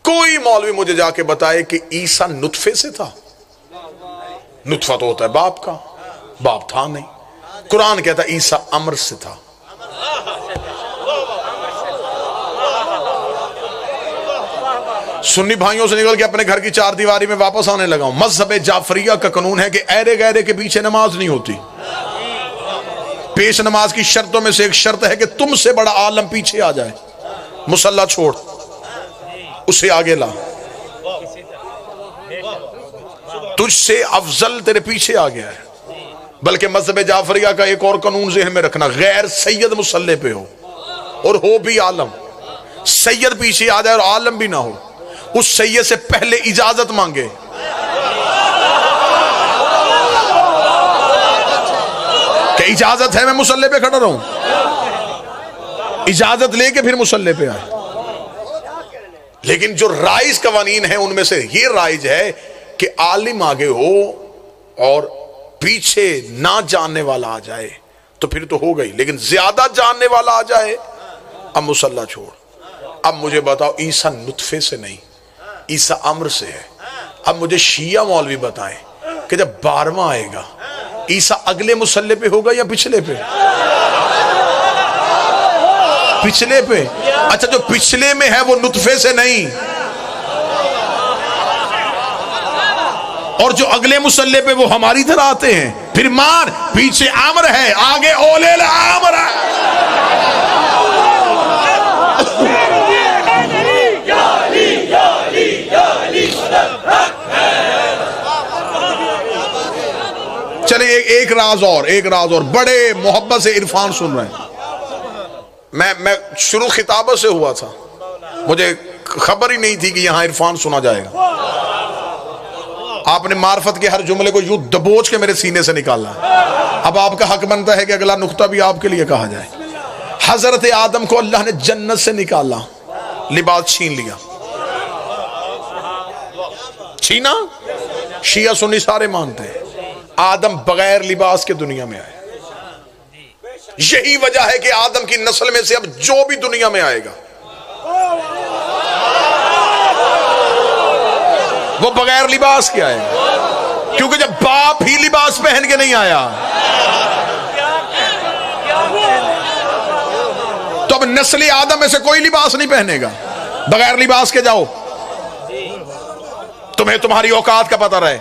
کوئی مولوی مجھے جا کے بتائے کہ عیسیٰ نطفے سے تھا؟ نطفہ تو ہوتا ہے باپ کا، باپ تھا نہیں۔ قرآن کہتا ہے عیسیٰ امر سے تھا۔ سنی بھائیوں سے نکل کے اپنے گھر کی چار دیواری میں واپس آنے لگا ہوں۔ مذہب جعفریہ کا قانون ہے کہ ایرے گہرے کے پیچھے نماز نہیں ہوتی۔ پیش نماز کی شرطوں میں سے ایک شرط ہے کہ تم سے بڑا عالم پیچھے آ جائے، مصلی چھوڑ اسے آگے لا، تجھ سے افضل تیرے پیچھے آ گیا ہے۔ بلکہ مذہب جعفریہ کا ایک اور قانون ذہن میں رکھنا، غیر سید مصلی پہ ہو اور ہو بھی عالم، سید پیچھے آ جائے اور عالم بھی نہ ہو، اس سید سے پہلے اجازت مانگے۔ کہ اجازت ہے میں مصلی پہ کھڑا رہوں، اجازت لے کے پھر مصلی پہ آئے۔ لیکن جو رائج قوانین ہیں ان میں سے یہ رائج ہے کہ عالم آگے ہو اور پیچھے نہ جاننے والا آ جائے تو پھر تو ہو گئی، لیکن زیادہ جاننے والا آ جائے اب مصلی چھوڑ۔ اب مجھے بتاؤ عیسیٰ نطفے سے نہیں، عیسیٰ امر سے ہے۔ اب مجھے شیعہ مولوی بتائیں کہ جب 12واں آئے گا عیسیٰ اگلے مصلی پہ ہوگا یا پچھلے پہ؟ پچھلے پہ۔ اچھا جو پچھلے میں ہے وہ نطفے سے نہیں، اور جو اگلے مصلی پہ وہ ہماری طرح آتے ہیں۔ پھر مان، پیچھے امر ہے، آگے اولے الامر ہے۔ چلیں ایک راز اور بڑے محبت سے عرفان سن رہے ہیں۔ میں شروع خطابت سے ہوا تھا، مجھے خبر ہی نہیں تھی کہ یہاں عرفان سنا جائے گا۔ آپ نے معرفت کے ہر جملے کو یوں دبوچ کے میرے سینے سے نکالا ہے۔ اب آپ کا حق بنتا ہے کہ اگلا نقطہ بھی آپ کے لیے کہا جائے۔ حضرت آدم کو اللہ نے جنت سے نکالا، لباس چھین لیا۔ چھینا؟ شیعہ سنی سارے مانتے ہیں آدم بغیر لباس کے دنیا میں آئے۔ یہی وجہ ہے کہ آدم کی نسل میں سے اب جو بھی دنیا میں آئے گا وہ بغیر لباس کے آئے گا، کیونکہ جب باپ ہی لباس پہن کے نہیں آیا تو اب نسل آدم میں سے کوئی لباس نہیں پہنے گا۔ بغیر لباس کے جاؤ، تمہیں تمہاری اوقات کا پتہ رہے۔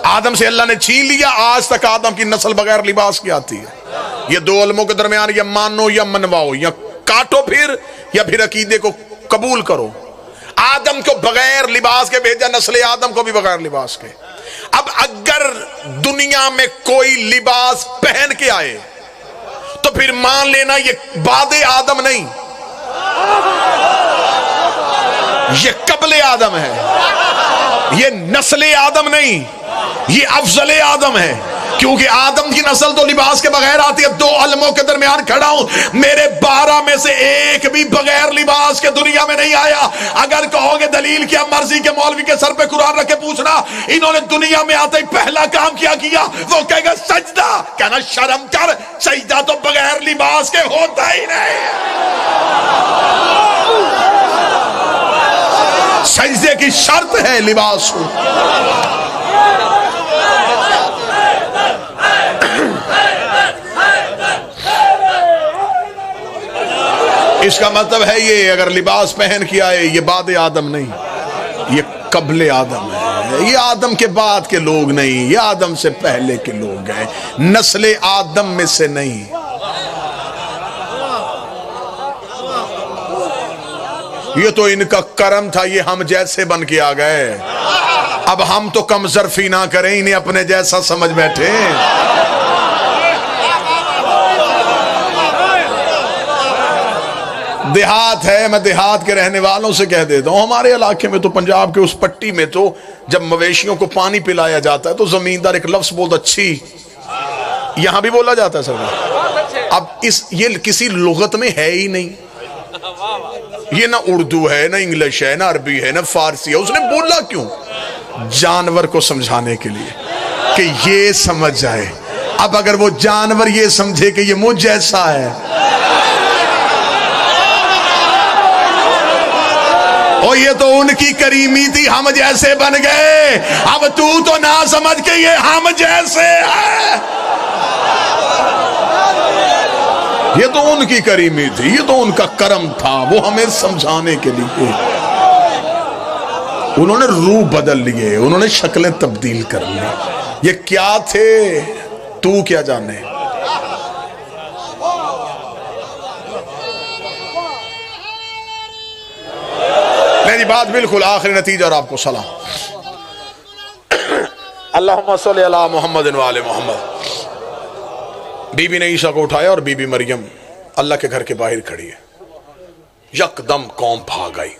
آدم سے اللہ نے چھین لیا، آج تک آدم کی نسل بغیر لباس کی آتی ہے۔ یہ دو علموں کے درمیان یا مانو یا منواؤ، یا کاٹو پھر یا پھر عقیدے کو قبول کرو۔ آدم کو بغیر لباس کے بھیجا، نسل آدم کو بھی بغیر لباس کے۔ اب اگر دنیا میں کوئی لباس پہن کے آئے تو پھر مان لینا یہ بعد آدم نہیں، یہ قبل آدم ہے، یہ نسل آدم نہیں، یہ افضل آدم ہے، کیونکہ آدم کی نسل تو لباس کے بغیر آتی ہے۔ دو علموں کے درمیان کھڑا ہوں، میرے 12 میں سے ایک بھی بغیر لباس کے دنیا میں نہیں آیا۔ اگر کہو گے دلیل کیا، مرضی کے مولوی کے سر پہ قرآن رکھ کے پوچھنا انہوں نے دنیا میں آتے ہی پہلا کام کیا، وہ کہے گا سجدہ۔ کہنا شرم کر، سجدہ تو بغیر لباس کے ہوتا ہی نہیں۔ سجدے کی شرط ہے لباس ہو۔ اس کا مطلب ہے یہ اگر لباس پہن کے آئے یہ بعد آدم نہیں، یہ قبل آدم ہے۔ یہ آدم کے بعد کے لوگ نہیں، یہ آدم سے پہلے کے لوگ ہیں، نسل آدم میں سے نہیں۔ یہ تو ان کا کرم تھا، یہ ہم جیسے بن کے آ گئے۔ اب ہم تو کم ظرفی نہ کریں، انہیں اپنے جیسا سمجھ بیٹھے۔ دیہات ہے، میں دیہات کے رہنے والوں سے کہہ دیتا ہوں، ہمارے علاقے میں تو پنجاب کے اس پٹی میں تو جب مویشیوں کو پانی پلایا جاتا ہے تو زمیندار ایک لفظ بولتا اچھی، یہاں بھی بولا جاتا ہے سر۔ اب یہ کسی لغت میں ہے ہی نہیں، یہ نہ اردو ہے، نہ انگلش ہے، نہ عربی ہے، نہ فارسی ہے۔ اس نے بولا کیوں؟ جانور کو سمجھانے کے لیے کہ یہ سمجھ جائے۔ اب اگر وہ جانور یہ سمجھے کہ یہ مجھ جیسا ہے، اور یہ تو ان کی کریمی تھی، ہم جیسے بن گئے، اب تو نہ سمجھ کے یہ ہم جیسے ہے۔ یہ تو ان کی کریمی تھی، یہ تو ان کا کرم تھا، وہ ہمیں سمجھانے کے لیے انہوں نے روح بدل لیے، انہوں نے شکلیں تبدیل کر لی۔ یہ کیا تھے تو کیا جانے۔ میری بات بالکل آخری نتیجہ اور آپ کو سلام۔ اللہم صلی علی محمد و آل محمد۔ بی بی نے عیسیٰ کو اٹھایا اور بی بی مریم اللہ کے گھر کے باہر کھڑی ہے۔ یکدم قوم بھاگ آئی۔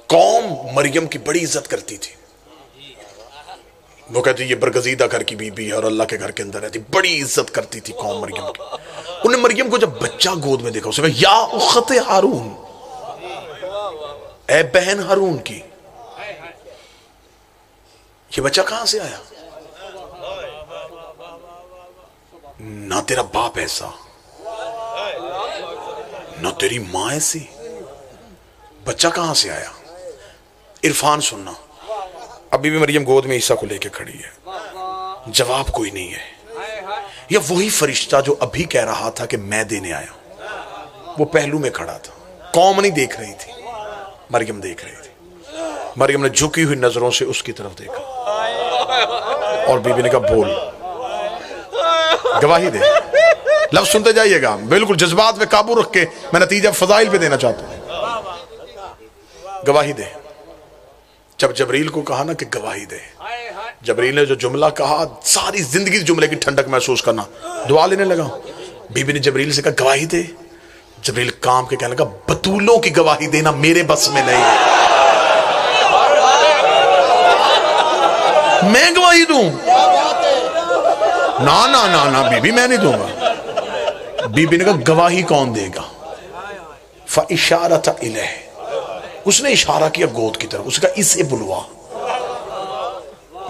قوم مریم کی بڑی عزت کرتی تھی، وہ کہتی یہ برگزیدہ گھر کی بی بی ہے اور اللہ کے گھر کے اندر رہتی، بڑی عزت کرتی تھی قوم مریم کی۔ انہوں نے مریم کو جب بچہ گود میں دیکھا، اسے کہا یا اخت ہارون، اے بہن ہارون کی، یہ بچہ کہاں سے آیا؟ نہ تیرا باپ ایسا، نہ تیری ماں ایسی، بچہ کہاں سے آیا؟ عرفان سننا۔ اب بی بی مریم گود میں عیسیٰ کو لے کے کھڑی ہے، جواب کوئی نہیں ہے۔ یا وہی فرشتہ جو ابھی کہہ رہا تھا کہ میں دینے آیا ہوں، وہ پہلو میں کھڑا تھا، قوم نہیں دیکھ رہی تھی، مریم دیکھ رہی تھی۔ مریم نے جھکی ہوئی نظروں سے اس کی طرف دیکھا اور بی بی نے کہا بول، گواہی دے۔ لفظ سنتے جائیے گا، بالکل جذبات پہ قابو رکھ کے میں نتیجہ فضائل پہ دینا چاہتا ہوں۔ گواہی دے۔ جب جبریل کو کہا نا کہ گواہی دے، جبریل نے جو جملہ کہا ساری زندگی جملے کی ٹھنڈک محسوس کرنا، دعا لینے لگا۔ بی بی نے جبریل سے کہا گواہی دے، جبریل کام کے کہنے لگا بطولوں کی گواہی دینا میرے بس میں نہیں ہے، میں گواہی دوں؟ نا نا نا نا بی بی میں نہیں دوں گا۔ بی بی نے کہا گواہی کون دے گا؟ فَإِشَارَةَ إِلَيْهِ، اس نے اشارہ کیا گود کی طرف، اس نے کہا اسے بلوا۔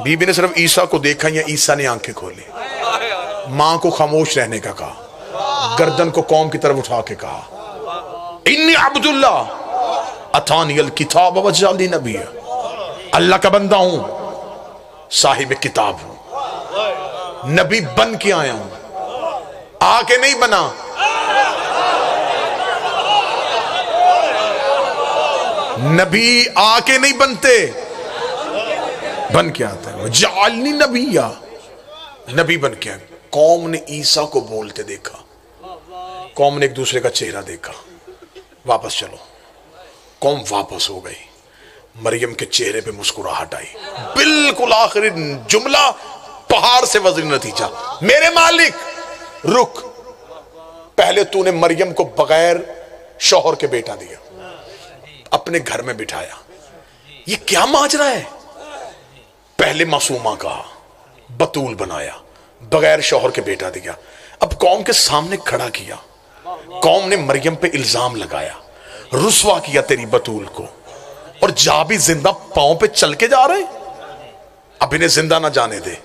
بی بی نے صرف عیسیٰ کو دیکھا یا عیسیٰ نے آنکھیں کھولی؟ ماں کو خاموش رہنے کا کہا، گردن کو قوم کی طرف اٹھا کے کہا انی عبداللہ اتانی الکتاب وجعلنی نبی، اللہ کا بندہ ہوں، صاحب کتاب ہوں، نبی بن کے آیا ہوں، آ کے نہیں بنا۔ نبی آ کے نہیں بنتے، بن کے آتا ہے۔ جعلنی نبی، نبی بن کے آیا۔ قوم نے عیسیٰ کو بولتے دیکھا، قوم نے ایک دوسرے کا چہرہ دیکھا، واپس چلو۔ قوم واپس ہو گئی، مریم کے چہرے پہ مسکراہٹ آئی۔ بالکل آخری جملہ پہاڑ سے وزن نتیجہ، میرے مالک رک، پہلے تو نے مریم کو بغیر شوہر کے بیٹا دیا، اپنے گھر میں بٹھایا، یہ کیا ماجرا ہے؟ پہلے معصومہ کہا، بطول بنایا، بغیر شوہر کے بیٹا دیا، اب قوم کے سامنے کھڑا کیا، قوم نے مریم پہ الزام لگایا، رسوا کیا تیری بطول کو، اور جا بھی زندہ پاؤں پہ چل کے جا رہے۔ اب انہیں زندہ نہ جانے دے،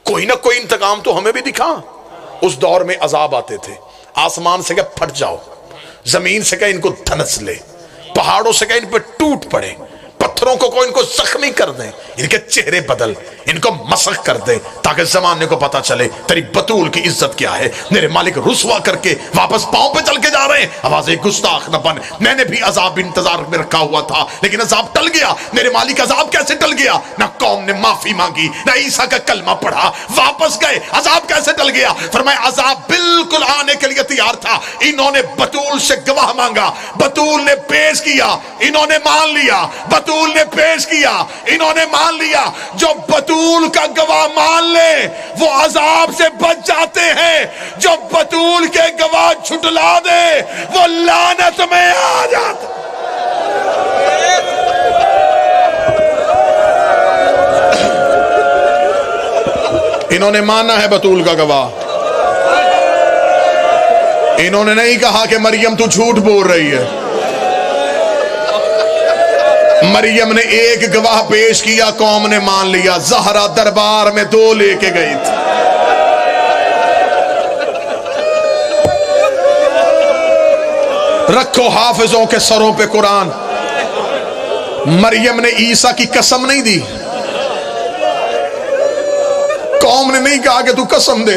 کوئی نہ کوئی انتقام تو ہمیں بھی دکھا۔ اس دور میں عذاب آتے تھے، آسمان سے کہ پھٹ جاؤ، زمین سے کہ ان کو دھنس لے، پہاڑوں سے کہ ان پہ ٹوٹ پڑے، پتھروں کو ان کو زخمی کر دیں، ان کے چہرے بدل، ان کو مسخ کر دے، تاکہ زمانے کو پتا چلے تیری بطول کی عزت کیا ہے۔ میرے مالک رسوا کر کے واپس پاؤں پہ چل کے جا رہے ہیں۔ آواز گستاخ نہ بن، میں نے بھی عذاب انتظار میں رکھا ہوا تھا، لیکن عذاب ٹل گیا۔ میرے مالک عذاب کیسے ٹل گیا؟ نہ قوم نے معافی مانگی، نہ عیسیٰ کا کلمہ پڑھا، واپس گئے، عذاب کیسے ٹل گیا؟ فرمایا عذاب بالکل آنے کے لیے تیار تھا، انہوں نے بطول سے گواہ مانگا، بطول نے پیش کیا، انہوں نے مان لیا، بطول نے پیش کیا، انہوں نے مان لیا۔ جو بطول کا گواہ مان لے وہ عذاب سے بچ جاتے ہیں، جو بطول کے گواہ جھٹلا دے وہ لعنت میں آ جاتا۔ انہوں نے مانا ہے بطول کا گواہ، انہوں نے نہیں کہا کہ مریم تو جھوٹ بول رہی ہے۔ مریم نے ایک گواہ پیش کیا، قوم نے مان لیا۔ زہرا دربار میں 2 لے کے گئی تھی۔ رکھو حافظوں کے سروں پہ قرآن۔ مریم نے عیسیٰ کی قسم نہیں دی، قوم نے نہیں کہا کہ تو قسم دے،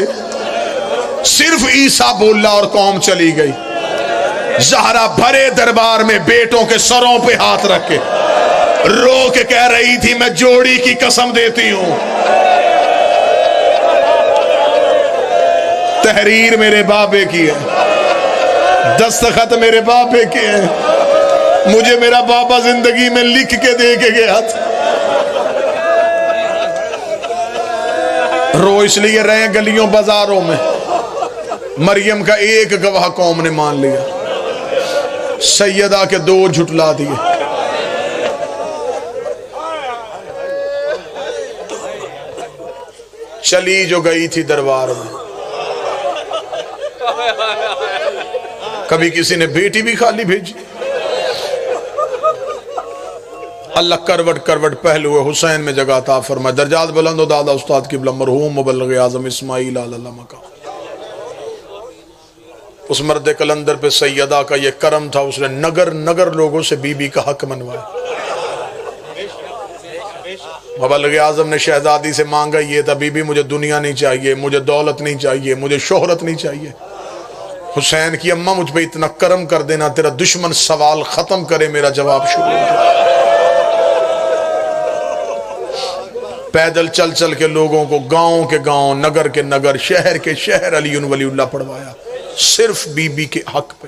صرف عیسیٰ بولا اور قوم چلی گئی۔ زہرا بھرے دربار میں بیٹوں کے سروں پہ ہاتھ رکھ کے رو کے کہہ رہی تھی میں جوڑی کی قسم دیتی ہوں، تحریر میرے بابے کی ہے، دستخط میرے بابے کے ہیں، مجھے میرا بابا زندگی میں لکھ کے دے کے گیا تھا۔ رو اس لیے رہے گلیوں بازاروں میں، مریم کا ایک گواہ قوم نے مان لیا، سیدہ کے 2 جھٹلا دیے۔ چلی جو گئی تھی دربار میں، کبھی کسی نے بیٹی بھی خالی بھیجی۔ اللہ کروٹ کروٹ پہلو حسین میں جگہ عطا فرمائے، درجات بلند و دادا استاد قبلہ مرحوم مبلغ اعظم اسماعیل علیہ مقام۔ اس مرد کلندر پہ سیدہ کا یہ کرم تھا، اس نے نگر نگر لوگوں سے بی بی کا حق منوایا۔ مبلغ اعظم نے شہزادی سے مانگا یہ تھا، بی بی مجھے دنیا نہیں چاہیے، مجھے دولت نہیں چاہیے، مجھے شہرت نہیں چاہیے۔ حسین کی اماں مجھ پہ اتنا کرم کر دینا تیرا دشمن سوال ختم کرے، میرا جواب شروع ہو۔ پیدل چل چل کے لوگوں کو گاؤں کے گاؤں، نگر کے نگر، شہر کے شہر علی ولی اللہ پڑھوایا، صرف بی بی کے حق پہ،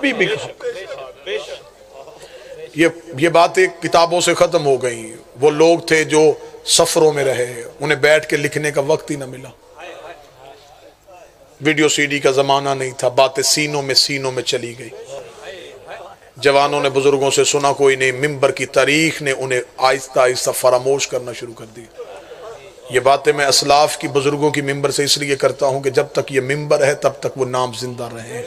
بی بی کے حق پہ۔ یہ باتیں کتابوں سے ختم ہو گئیں۔ وہ لوگ تھے جو سفروں میں رہے، انہیں بیٹھ کے لکھنے کا وقت ہی نہ ملا، ویڈیو سی ڈی کا زمانہ نہیں تھا، باتیں سینوں میں چلی گئی۔ جوانوں نے بزرگوں سے سنا کوئی نہیں، ممبر کی تاریخ نے انہیں آہستہ آہستہ فراموش کرنا شروع کر دیا۔ یہ باتیں میں اسلاف کی بزرگوں کی ممبر سے اس لیے کرتا ہوں کہ جب تک یہ ممبر ہے تب تک وہ نام زندہ رہے،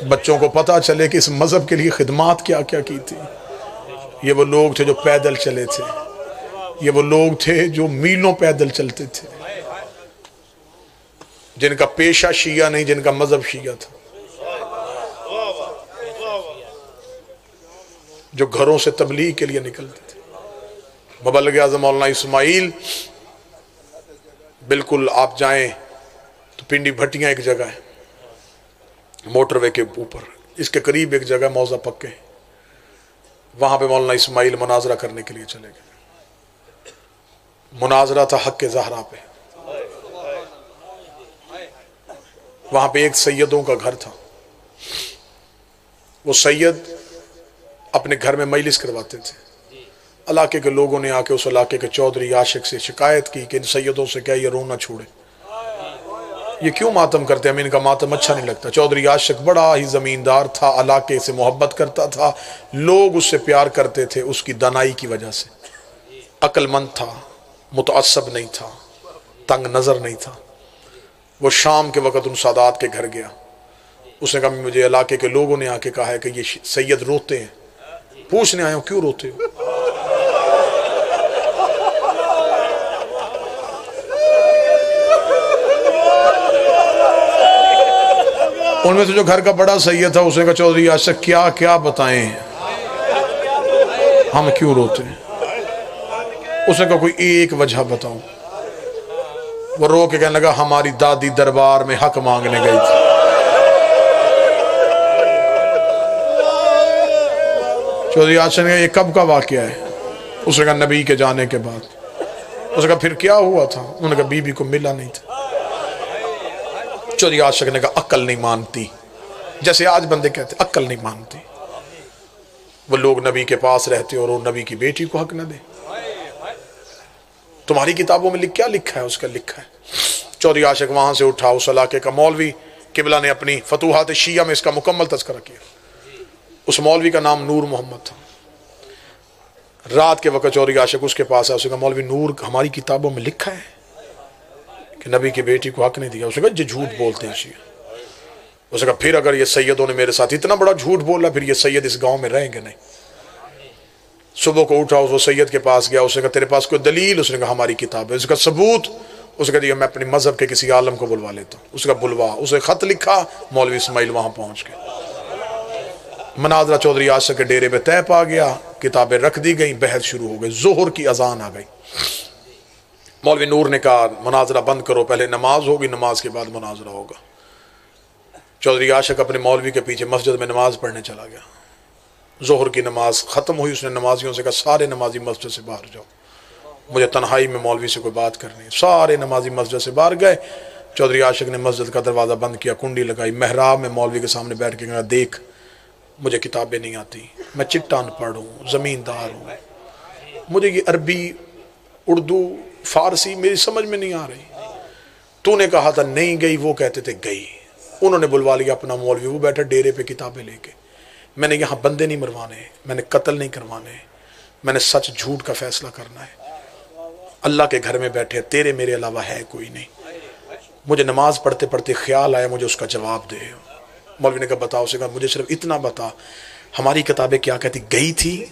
بچوں کو پتا چلے کہ اس مذہب کے لیے خدمات کیا کیا کی تھی۔ یہ وہ لوگ تھے جو پیدل چلے تھے، یہ وہ لوگ تھے جو میلوں پیدل چلتے تھے، جن کا پیشہ شیعہ نہیں، جن کا مذہب شیعہ تھا، جو گھروں سے تبلیغ کے لیے نکلتے تھے۔ مبلغ اعظم مولانا اسماعیل، بالکل آپ جائیں تو پنڈی بھٹیاں ایک جگہ ہے موٹر وے کے اوپر، اس کے قریب ایک جگہ موزہ پکے، وہاں پہ مولانا اسماعیل مناظرہ کرنے کے لیے چلے گئے۔ مناظرہ تھا حق زہرا پہ، وہاں پہ ایک سیدوں کا گھر تھا، وہ سید اپنے گھر میں مجلس کرواتے تھے۔ علاقے کے لوگوں نے آ کے اس علاقے کے چودھری عاشق سے شکایت کی کہ ان سیدوں سے کیا یہ رونا چھوڑے، یہ کیوں ماتم کرتے ہیں، ہمیں ان کا ماتم اچھا نہیں لگتا۔ چودھری عاشق بڑا ہی زمیندار تھا، علاقے سے محبت کرتا تھا، لوگ اس سے پیار کرتے تھے اس کی دانائی کی وجہ سے، عقل مند تھا، متعصب نہیں تھا، تنگ نظر نہیں تھا۔ وہ شام کے وقت ان سادات کے گھر گیا، اس نے کہا مجھے علاقے کے لوگوں نے آ کے کہا ہے کہ یہ سید روتے ہیں، پوچھنے آئے ہوں کیوں روتے ہو؟ ان میں سے جو گھر کا بڑا سید تھا اس نے کہا چودھری عاشق کیا بتائیں ہم کیوں روتے ہیں؟ اس نے کہا کوئی ایک وجہ بتاؤں۔ وہ رو کے کہنے لگا ہماری دادی دربار میں حق مانگنے گئی تھی۔ چودھری عاشق نے کہا یہ کب کا واقعہ ہے؟ اس نے کہا نبی کے جانے کے بعد۔ اس نے کہا پھر کیا ہوا تھا؟ انہوں نے کہا بی بی کو ملا نہیں تھا۔ چودھری عاشق نے کہا عقل نہیں مانتی، جیسے آج بندے کہتے ہیں عقل نہیں مانتی۔ وہ لوگ نبی کے پاس رہتے اور وہ نبی کی بیٹی کو حق نہ دے۔ تمہاری کتابوں میں کیا لکھا ہے؟ اس کا لکھا ہے۔ چودھری عاشق وہاں سے اٹھا، اس علاقے کا مولوی قبلہ نے اپنی فتوحات شیعہ میں اس کا مکمل تذکرہ کیا، اس مولوی کا نام نور محمد تھا۔ رات کے وقت چودھری عاشق اس کے پاس ہے، اس نے کہا مولوی نور ہماری کتابوں میں لکھا ہے کہ نبی کی بیٹی کو حق نہیں دیا۔ اس نے کہا یہ جھوٹ بولتے ہیں شیعہ۔ اس نے کہا پھر اگر یہ سیدوں نے میرے ساتھ اتنا بڑا جھوٹ بولا پھر یہ سید اس گاؤں میں رہیں گے نہیں۔ صبح کو اٹھا، اس وہ سید کے پاس گیا، اس نے کہا تیرے پاس کوئی دلیل؟ اس نے کہا ہماری کتاب ہے۔ اس کا ثبوت؟ اس نے کہا میں اپنی مذہب کے کسی عالم کو بلوا لیتا ہوں۔ اس کا بلوا، اسے خط لکھا، مولوی اسماعیل وہاں پہنچ گئے۔ مناظرہ چودھری عاشق کے ڈیرے میں طے پا گیا، کتابیں رکھ دی گئیں، بحث شروع ہو گئی، ظہر کی اذان آ گئی۔ مولوی نور نے کہا مناظرہ بند کرو، پہلے نماز ہوگی، نماز کے بعد مناظرہ ہوگا۔ چودھری عاشق اپنے مولوی کے پیچھے مسجد میں نماز پڑھنے چلا گیا۔ ظہر کی نماز ختم ہوئی، اس نے نمازیوں سے کہا سارے نمازی مسجد سے باہر جاؤ، مجھے تنہائی میں مولوی سے کوئی بات کرنی ہے۔ سارے نمازی مسجد سے باہر گئے۔ چودھری عاشق نے مسجد کا دروازہ بند کیا، کنڈی لگائی، محراب میں مولوی کے سامنے بیٹھ کے کہا دیکھ مجھے کتابیں نہیں آتی، میں چٹان پڑھ ہوں، زمیندار ہوں، مجھے یہ عربی اردو فارسی میری سمجھ میں نہیں آ رہی۔ تو نے کہا تھا نہیں گئی، وہ کہتے تھے گئی۔ انہوں نے بلوا لیا اپنا مولوی، وہ بیٹھا ڈیرے پہ کتابیں لے کے۔ میں نے یہاں بندے نہیں مروانے، میں نے قتل نہیں کروانے، میں نے سچ جھوٹ کا فیصلہ کرنا ہے۔ اللہ کے گھر میں بیٹھے، تیرے میرے علاوہ ہے کوئی نہیں۔ مجھے نماز پڑھتے پڑھتے خیال آیا مجھے اس کا جواب دے۔ مولوی نے کہا بتاؤ؟ اسے کہا مجھے صرف اتنا بتا ہماری کتابیں کیا کہتی؟ گئی تھی؟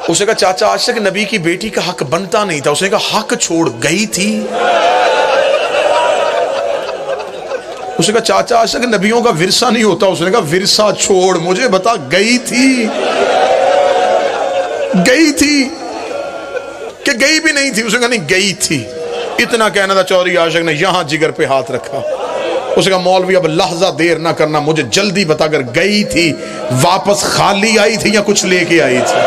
اسے کہا چاچا عاشق نبی کی بیٹی کا حق بنتا نہیں تھا۔ اس نے کہا حق چھوڑ، گئی تھی؟ اسے کہا چاچا عاشق نبیوں کا ورثہ نہیں ہوتا۔ اس نے کہا ورثہ چھوڑ، مجھے بتا گئی تھی؟ گئی تھی کہ گئی بھی نہیں تھی؟ اس نے کہا نہیں گئی تھی۔ اتنا کہنا تھا، چودھری عاشق نے یہاں جگر پہ ہاتھ رکھا، اس نے کہا مولوی اب لحظہ دیر نہ کرنا، مجھے جلدی بتا اگر گئی تھی واپس خالی آئی تھی یا کچھ لے کے آئی تھی؟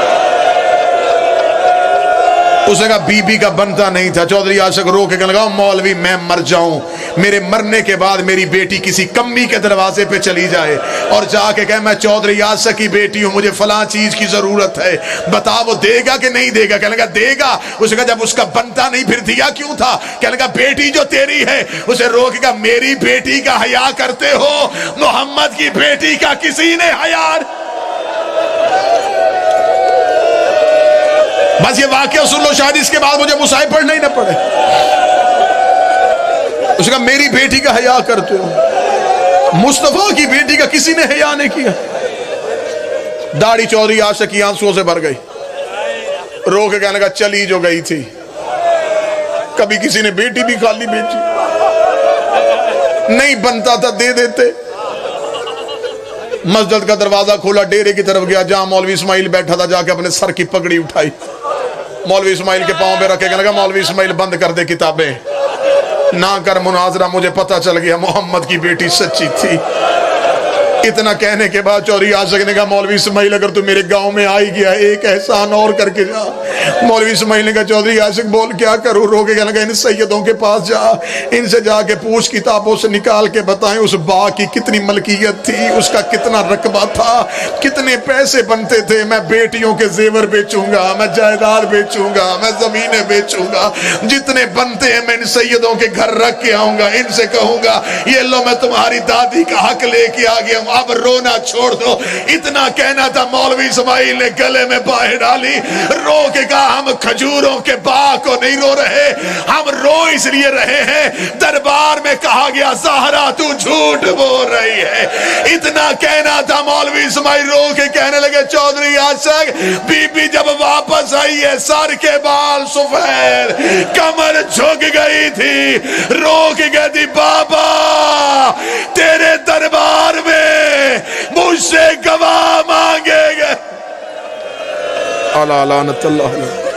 اس نے کہا بی بی کا بنتا نہیں تھا۔ چودھری عاشق رو کے کہنے لگا مولوی میں مر جاؤں، میرے مرنے کے بعد میری بیٹی کسی کمی کے دروازے پہ چلی جائے اور جا کے کہے میں چودھری عاشق کی بیٹی ہوں، مجھے فلاں چیز کی ضرورت ہے، بتا وہ دے گا کہ نہیں دے گا؟ کہنے لگا دے گا۔ اس نے کہا جب اس کا بنتا نہیں پھر دیا کیوں تھا؟ کہنے لگا بیٹی جو تیری ہے۔ اسے رو کے کہا میری بیٹی کا حیا کرتے ہو، محمد کی بیٹی کا کسی نے حیا؟ بس یہ واقعہ سن لو، شاید اس کے بعد مجھے مصائب پڑھنا ہی نہ پڑے۔ اس نے کہا میری بیٹی کا حیا کرتے ہو، مصطفیٰ کی بیٹی کا کسی نے حیا نہیں کیا۔ داڑھی چودھری عاشق کی آنسوؤں سے بھر گئی، رو کے کہنے لگا چلی جو گئی تھی، کبھی کسی نے بیٹی بھی خالی بیچی، نہیں بنتا تھا دے دیتے۔ مسجد کا دروازہ کھولا، ڈیرے کی طرف گیا جہاں مولوی اسماعیل بیٹھا تھا، جا کے اپنے سر کی پگڑی اٹھائی، مولوی اسماعیل کے پاؤں پہ رکھے، کہنے لگا مولوی اسماعیل بند کر دے کتابیں، نہ کر مناظرہ، مجھے پتہ چل گیا محمد کی بیٹی سچی تھی۔ اتنا کہنے کے بعد چودھری عاشق نے کہا مولوی اسماعیل اگر تو میرے گاؤں میں آئی گیا ایک احسان اور کر کے جا۔ مولوی اسماعیل نے کہا چودھری عاشق بول کیا کروں؟ رو کے کہنے لگا ان سیدوں کے پاس جا، ان سے جا کے پوچھ، کتابوں سے نکال کے بتائیں اس باغ کی کتنی ملکیت تھی، اس کا کتنا رقبہ تھا، کتنے پیسے بنتے تھے، میں بیٹیوں کے زیور بیچوں گا، میں جائیداد بیچوں گا، میں زمینیں بیچوں گا، جتنے بنتے ہیں میں ان سیدوں کے گھر رکھ کے آؤں گا، ان سے کہوں گا یہ لو میں تمہاری دادی کا حق لے کے آ گیا ہوں، اب رونا چھوڑ دو۔ اتنا کہنا تھا، مولوی اسماعیل نے گلے میں باہیں ڈالی، رو کے کہا ہم کھجوروں کے باغ کو نہیں رو رہے، ہم رو اس لیے رہے ہیں دربار میں کہا گیا زہرا تو جھوٹ بول رہی ہے۔ اتنا کہنا تھا، مولوی اسماعیل رو کے کہنے لگے چودھری عاشق بی بی جب واپس آئی ہے سر کے بال سفید، کمر جھک گئی تھی، رو کے کہتی بابا تیرے دربار میں مجھ سے گواہ مانگے گئے۔ اللہ لعنت اللہ علیہ۔